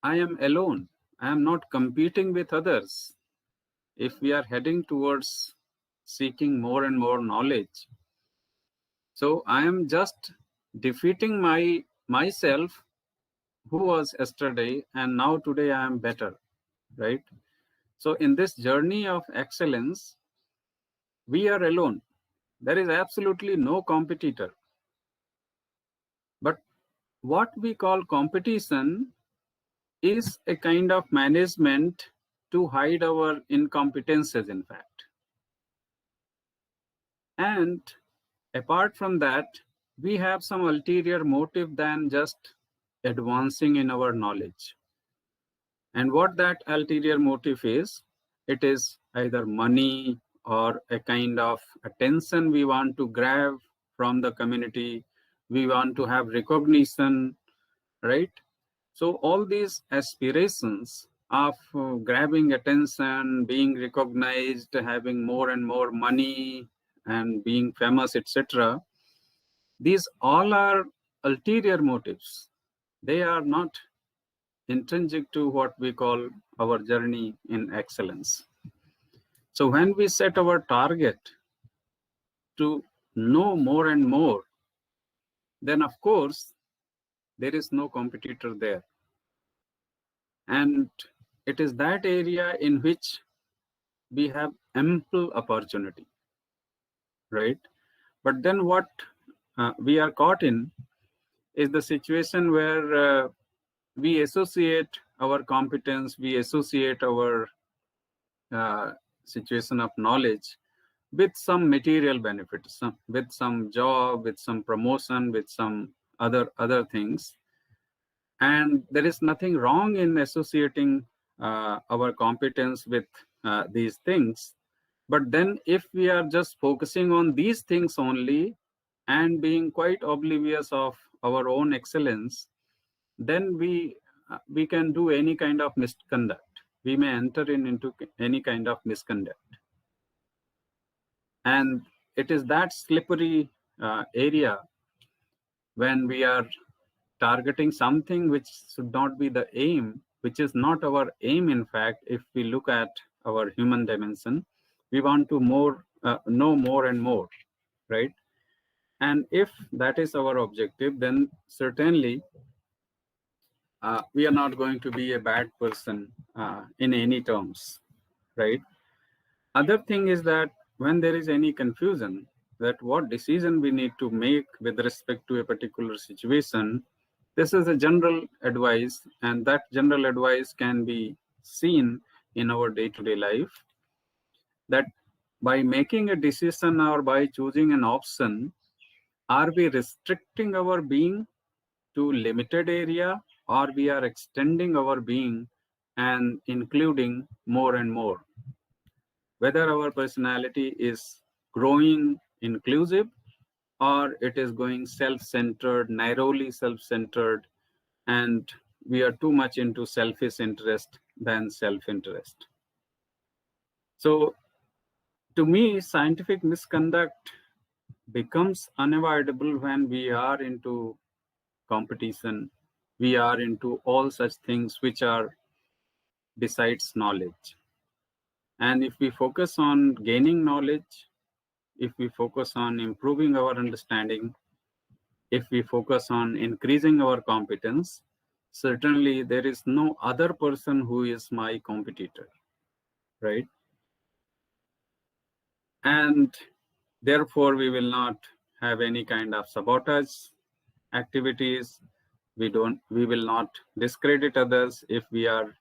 I am alone. I am not competing with others. If we are heading towards seeking more and more knowledge, so I am just defeating myself who was yesterday, and now today I am better, right? So in this journey of excellence, we are alone. There is absolutely no competitor. But what we call competition is a kind of management to hide our incompetences, in fact. And apart from that, we have some ulterior motive than just advancing in our knowledge. And what that ulterior motive is, it is either money or a kind of attention we want to grab from the community. We want to have recognition, right? So all these aspirations of grabbing attention, being recognized, having more and more money, and being famous, etc., these all are ulterior motives. They are not intrinsic to what we call our journey in excellence. So when we set our target to know more and more, then of course there is no competitor there. And it is that area in which we have ample opportunity, right? But then what we are caught in is the situation where we associate our competence, we associate our situation of knowledge with some material benefits, with some job, with some promotion, with some other things. And there is nothing wrong in associating our competence with these things. But then if we are just focusing on these things only and being quite oblivious of our own excellence, then we can do any kind of misconduct. We may enter into any kind of misconduct. And it is that slippery area when we are targeting something which should not be the aim, which is not our aim. In fact, if we look at our human dimension, we want to know more and more, right? And if that is our objective, then certainly we are not going to be a bad person in any terms, right? Other thing is that when there is any confusion that what decision we need to make with respect to a particular situation, this is a general advice, and that general advice can be seen in our day-to-day life, that by making a decision or by choosing an option, are we restricting our being to limited area, or we are extending our being and including more and more? Whether our personality is growing inclusive, or it is going self-centered, narrowly self-centered, and we are too much into selfish interest than self-interest. So to me, scientific misconduct becomes unavoidable when we are into competition, we are into all such things which are besides knowledge. And if we focus on gaining knowledge, if we focus on improving our understanding, if we focus on increasing our competence, certainly there is no other person who is my competitor, right? And therefore, we will not have any kind of sabotage activities. We will not discredit others. If we are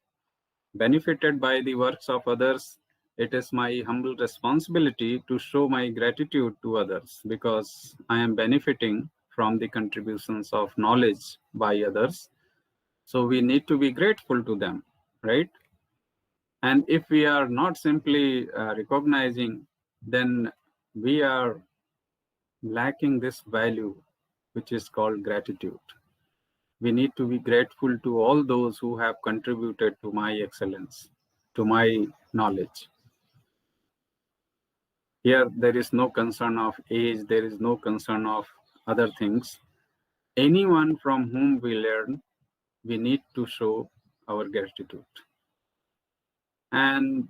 benefited by the works of others, it is my humble responsibility to show my gratitude to others, because I am benefiting from the contributions of knowledge by others. So we need to be grateful to them, right? And if we are not simply recognizing, then we are lacking this value, which is called gratitude. We need to be grateful to all those who have contributed to my excellence, to my knowledge. Here, there is no concern of age, there is no concern of other things. Anyone from whom we learn, we need to show our gratitude. And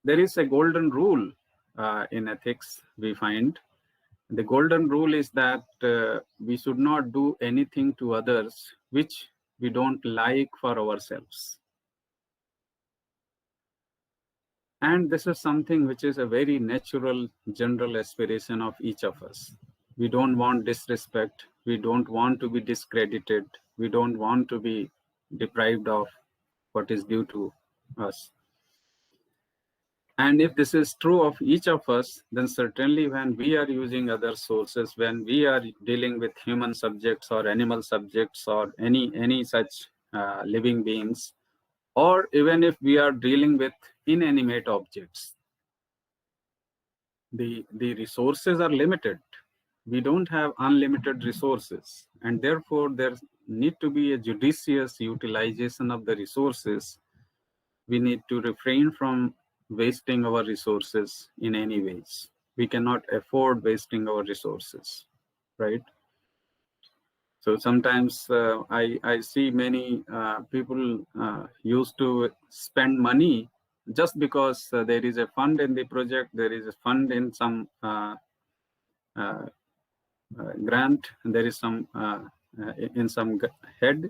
there is a golden rule in ethics, we find. The golden rule is that we should not do anything to others which we don't like for ourselves. And this is something which is a very natural, general aspiration of each of us. We don't want disrespect. We don't want to be discredited. We don't want to be deprived of what is due to us. And if this is true of each of us, then certainly when we are using other sources, when we are dealing with human subjects or animal subjects or any such living beings, or even if we are dealing with inanimate objects, the resources are limited. We don't have unlimited resources, and therefore there need to be a judicious utilization of the resources. We need to refrain from wasting our resources in any ways. We cannot afford wasting our resources, right? So sometimes I see many people used to spend money just because there is a fund in the project, there is a fund in some grant, there is some in some head,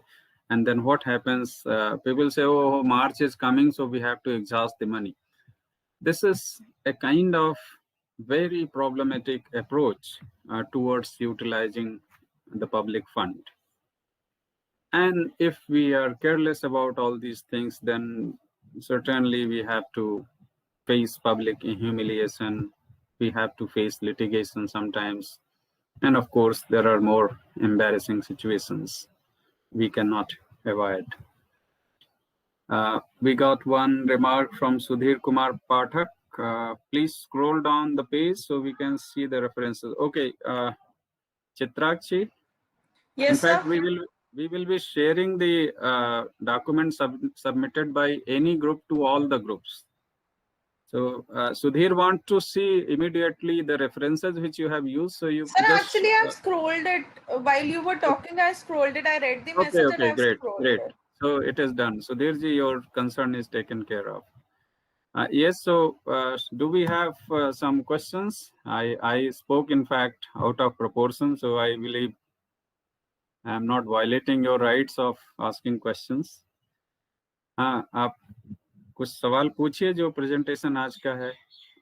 and then what happens? People say, "Oh, March is coming, so we have to exhaust the money." This is a kind of very problematic approach towards utilizing the public fund. And if we are careless about all these things, then certainly we have to face public humiliation. We have to face litigation sometimes. And of course, there are more embarrassing situations we cannot avoid. We got one remark from Sudhir Kumar Pathak. Please scroll down the page so we can see the references. Okay, Chitrakshi. Yes, in sir. fact, we will be sharing the documents submitted by any group to all the groups. So Sudhir want to see immediately the references which you have used. So you Sir, just, actually, I've scrolled it while you were talking. I scrolled it. I read the message and I've great. scrolled it. So it is done. Sudhirji, your concern is taken care of. Yes. So do we have some questions? I spoke, in fact, out of proportion. So I believe I am not violating your rights of asking questions. हाँ, आप कुछ सवाल पूछिए जो presentation आज का है.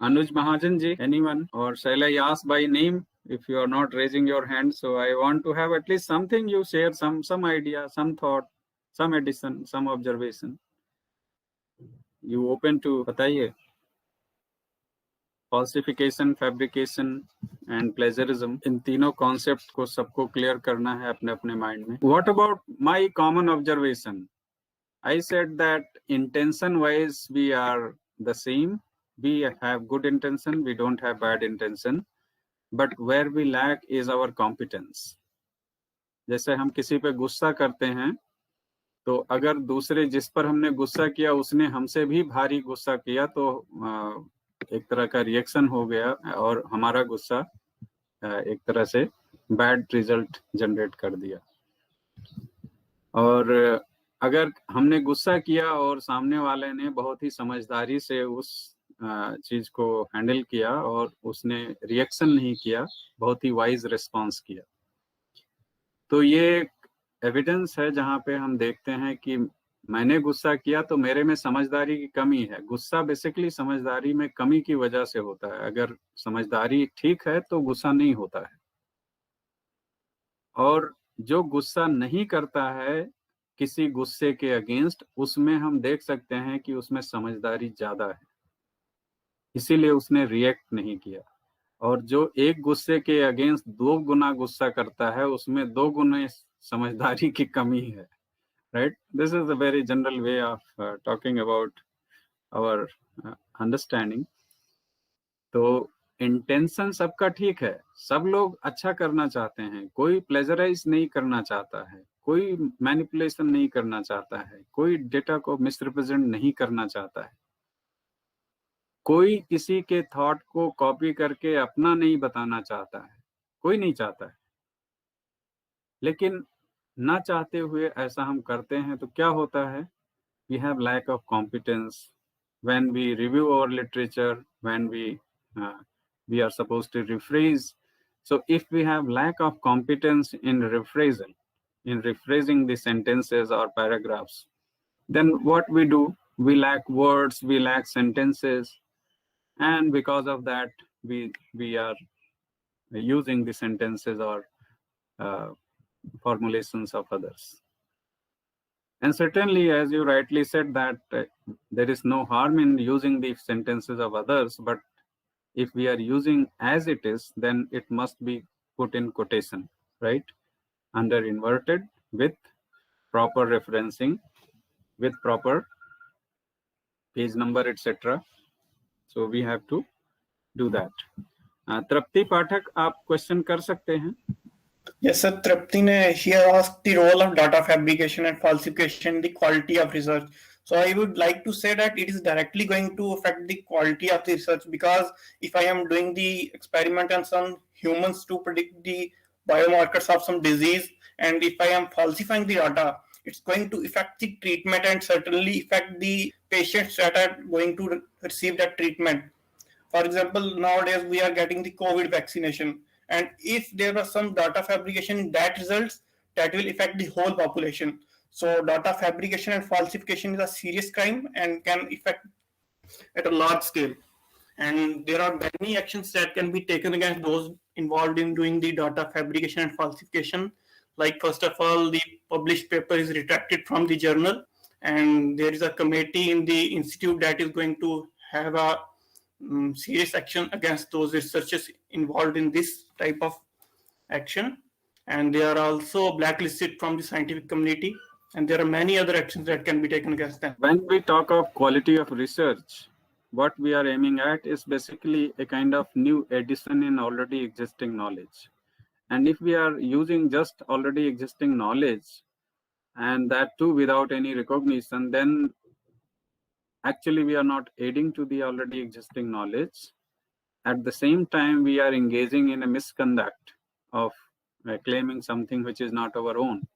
Anuj Mahajan ji, anyone? Or shall I ask by name if you are not raising your hand? So I want to have at least something you share, some idea, some thought, some addition, some observation. You open to बताइए. Falsification, fabrication and plagiarism, इन तीनों concept को सबको clear करना है अपने अपने mind में. What about my common observation? I said that intention wise we are the same. We have good intention, we don't have bad intention, but where we lack is our competence. जैसे हम किसी पे गुस्सा करते हैं, तो अगर दूसरे जिस पर हमने गुस्सा किया उसने हमसे भी भारी गुस्सा किया, तो एक तरह का रिएक्शन हो गया और हमारा गुस्सा एक तरह से बैड रिजल्ट जनरेट कर दिया. और अगर हमने गुस्सा किया और सामने वाले ने बहुत ही समझदारी से उस चीज को हैंडल किया और उसने रिएक्शन नहीं किया, बहुत ही वाइज रिस्पांस किया, तो ये एविडेंस है जहां पे हम देखते हैं कि मैंने गुस्सा किया तो मेरे में समझदारी की कमी है. गुस्सा बेसिकली समझदारी में कमी की वजह से होता है. अगर समझदारी ठीक है तो गुस्सा नहीं होता है. और जो गुस्सा नहीं करता है किसी गुस्से के अगेंस्ट, उसमें हम देख सकते हैं कि उसमें समझदारी ज्यादा है, इसीलिए उसने रिएक्ट नहीं किया. और जो एक गुस्से के अगेंस्ट 2 गुना गुस्सा करता है, उसमें 2 गुना समझदारी की कमी है. Right, this is a very general way of talking about our understanding. तो इंटेंशन सबका ठीक है, सब लोग अच्छा करना चाहते हैं, कोई प्लेजराइज नहीं करना चाहता है, कोई मैनिपुलेशन नहीं करना चाहता है, कोई डेटा को मिसरिप्रेजेंट नहीं करना चाहता है, कोई किसी के थॉट को कॉपी करके अपना नहीं बताना चाहता है, कोई नहीं चाहता है. लेकिन ना चाहते हुए ऐसा हम करते हैं तो क्या होता है? We have lack of competence. When we review our literature, when we are supposed to rephrase. So if we have lack of competence in rephrasing the sentences or paragraphs, then what we do, we lack words, we lack sentences, and because of that we are using the sentences or formulations of others. And certainly, as you rightly said, that there is no harm in using the sentences of others, but if we are using as it is, then it must be put in quotation, right? Under inverted, with proper referencing, with proper page number, etc. So we have to do that. Trapti Pathak, आप question कर सकते हैं? Yes, sir. Trapti ne here asked the role of data fabrication and falsification in the quality of research. So I would like to say that it is directly going to affect the quality of the research, because if I am doing the experiment on some humans to predict the biomarkers of some disease, and if I am falsifying the data, it's going to affect the treatment and certainly affect the patients that are going to receive that treatment. For example, nowadays we are getting the COVID vaccination, and if there was some data fabrication in that results, that will affect the whole population. So data fabrication and falsification is a serious crime and can affect at a large scale. And there are many actions that can be taken against those involved in doing the data fabrication and falsification. Like, first of all, the published paper is retracted from the journal, and there is a committee in the institute that is going to have a serious action against those researchers involved in this type of action. And they are also blacklisted from the scientific community, and there are many other actions that can be taken against them. When we talk of quality of research, what we are aiming at is basically a kind of new addition in already existing knowledge. And if we are using just already existing knowledge, and that too without any recognition, then actually we are not adding to the already existing knowledge. At the same time, we are engaging in a misconduct of claiming something which is not our own,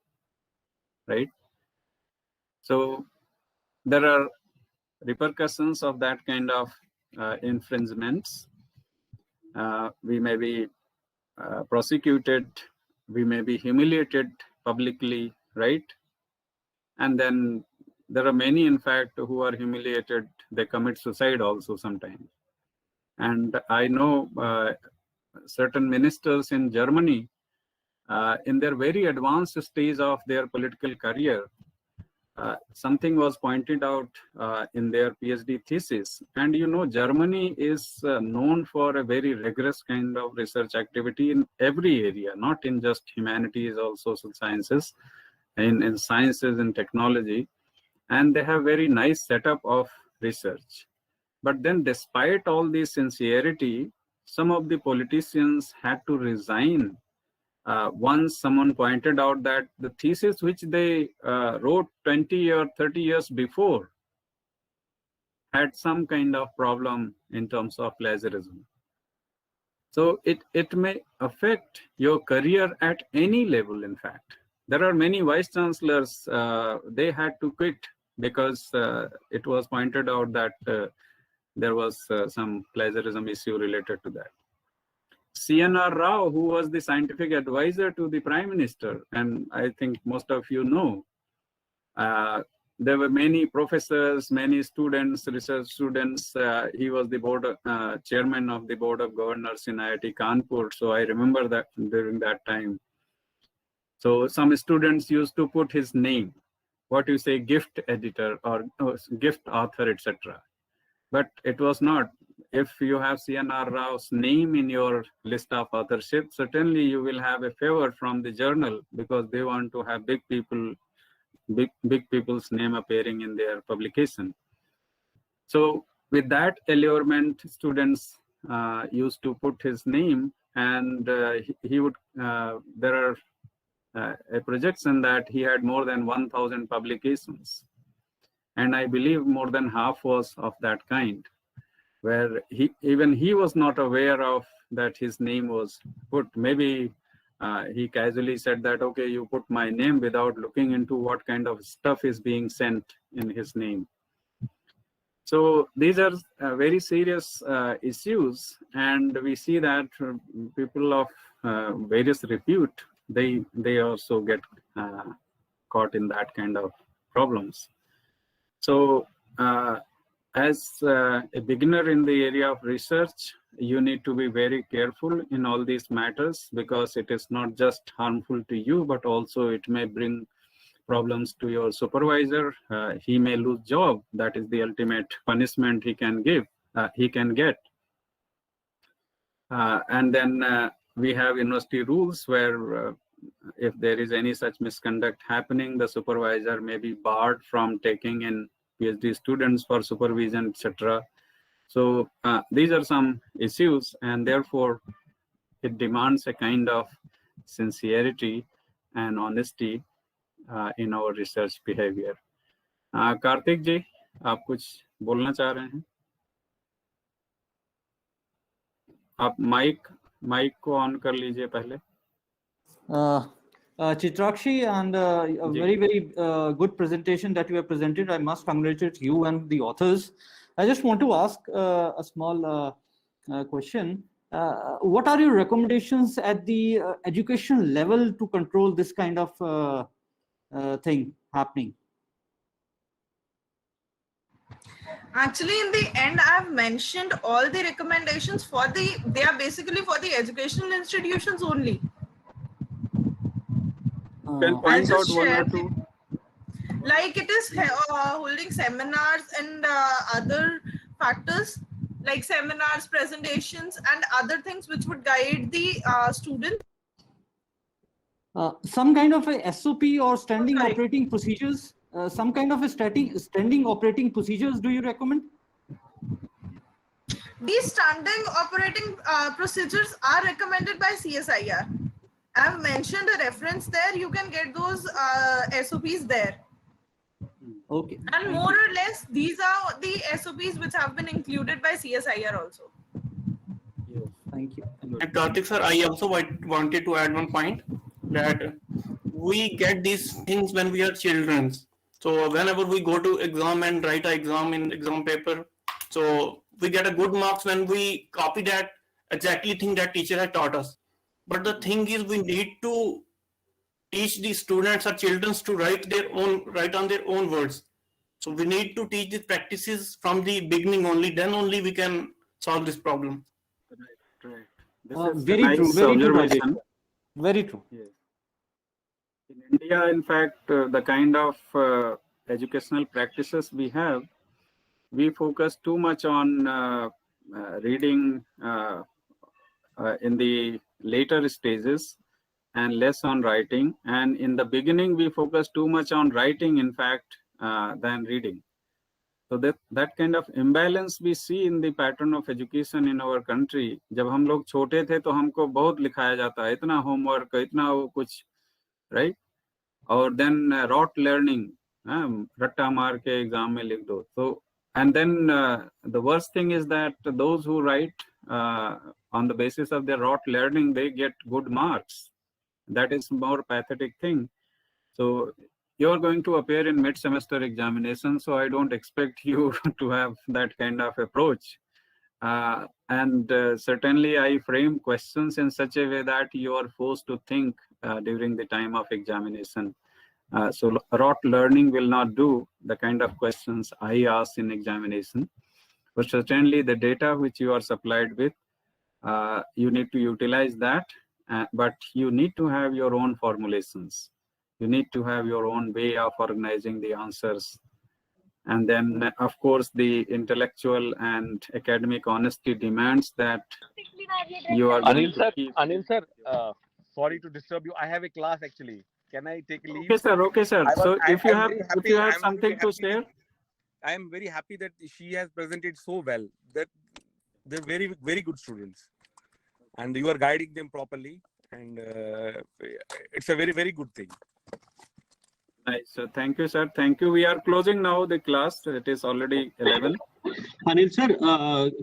right? So there are repercussions of that kind of infringements. We may be prosecuted, we may be humiliated publicly, right? And then there are many, in fact, who are humiliated, they commit suicide also sometimes. And I know certain ministers in Germany, in their very advanced stage of their political career, something was pointed out in their PhD thesis. And you know, Germany is known for a very rigorous kind of research activity in every area, not in just humanities or social sciences, in sciences and technology. And they have very nice setup of research. But then despite all this sincerity, some of the politicians had to resign once someone pointed out that the thesis which they wrote 20 or 30 years before had some kind of problem in terms of plagiarism. So it may affect your career at any level, in fact. There are many vice chancellors, they had to quit because it was pointed out that there was some plagiarism issue related to that. CNR Rao, who was the scientific advisor to the Prime Minister, and I think most of you know, there were many professors, many students, research students. He was the board chairman of the Board of Governors in IIT Kanpur, so I remember that during that time. So some students used to put his name, what you say, gift editor or gift author, etc. But it was not. If you have CNR Rao's name in your list of authorship, certainly you will have a favor from the journal because they want to have big people's name appearing in their publication. So with that allurement, students used to put his name, and he would, there are a projection that he had more than 1,000 publications. And I believe more than half was of that kind, where even he was not aware of that his name was put. Maybe he casually said that, okay, you put my name without looking into what kind of stuff is being sent in his name. So these are very serious issues, and we see that people of various repute, they also get caught in that kind of problems. So as a beginner in the area of research, you need to be very careful in all these matters, because it is not just harmful to you, but also it may bring problems to your supervisor. He may lose job. That is the ultimate punishment he can get. And then we have university rules where if there is any such misconduct happening, the supervisor may be barred from taking in PhD students for supervision, etc. So these are some issues, and therefore it demands a kind of sincerity and honesty in our research behavior. Kartik जी, आप कुछ बोलना चाह रहे हैं? आप mic को on कर लीजिए पहले. Chitrakshi, and a very good presentation that you have presented. I must congratulate you and the authors. I just want to ask a small question. What are your recommendations at the education level to control this kind of thing happening? Actually, in the end, I have mentioned all the recommendations they are basically for the educational institutions only. Can point out one or two. Like it is holding seminars and other factors like seminars, presentations, and other things which would guide the student. Some kind of a SOP or standing Sorry. operating procedures. Some kind of a standing operating procedures. Do you recommend? These standing operating procedures are recommended by CSIR. I have mentioned a reference there. You can get those SOPs there. Okay. And more or less, these are the SOPs which have been included by CSIR also. Yes, thank you. And Karthik sir, I also wanted to add one point that we get these things when we are children. So whenever we go to exam and write an exam in exam paper, so we get a good marks when we copy that exactly thing that teacher had taught us. But the thing is, we need to teach the students or children to write on their own words. So we need to teach these practices from the beginning only. Then only we can solve this problem. Right. This is Very a nice true. Very true. observation. Very true. Yes. In India, in fact, the kind of educational practices we have, we focus too much on reading in the later stages and less on writing. And in the beginning, we focus too much on writing, in fact, than reading. So that kind of imbalance we see in the pattern of education in our country. जब हम लोग छोटे थे तो हमको बहुत लिखाया जाता है, इतना homework, इतना वो कुछ, right? और then rote learning, रट्टा मार के exam में लिख दो. So and then the worst thing is that those who write on the basis of their rote learning, they get good marks. That is more pathetic thing. So you're going to appear in mid-semester examination, so I don't expect you to have that kind of approach. And certainly I frame questions in such a way that you are forced to think during the time of examination. So rote learning will not do the kind of questions I ask in examination. But certainly the data which you are supplied with, you need to utilize that, but you need to have your own formulations. You need to have your own way of organizing the answers. And then, of course, the intellectual and academic honesty demands that you are going to keep... Anil sir, sorry to disturb you. I have a class actually. Can I take a leave? Okay, sir. Okay, sir. So if you have something to share. I am very happy that she has presented so well. That they're very, very good students. And you are guiding them properly. And it's a very, very good thing. Nice. So thank you, sir. Thank you. We are closing now the class. It is already 11. Anil sir,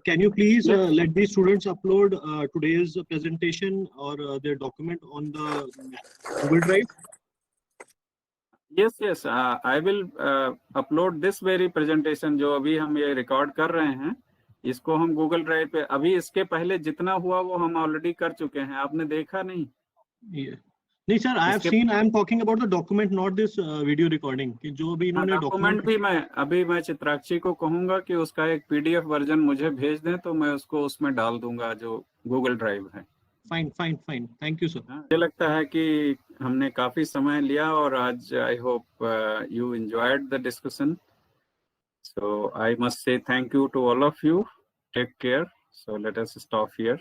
can you please let the students upload today's presentation or their document on the Google Drive? Yes, yes. I will upload this very presentation जो अभी हम ये record कर रहे हैं. इसको हम Google Drive पे अभी इसके पहले जितना हुआ वो हम already कर चुके हैं. आपने देखा नहीं? Yeah. नहीं sir, I have seen. I am talking about the document, not this video recording. कि जो भी इन्होंने document भी मैं चित्राक्षी को कहूँगा कि उसका एक PDF वर्जन मुझे भेज दें तो मैं उसको उसमें डाल दूंगा जो Google Drive है. Fine. Thank you, sir. मुझे लगता है कि हमने काफी समय लिया और आज I hope you enjoyed the discussion. So I must say thank you to all of you. Take care. So let us stop here.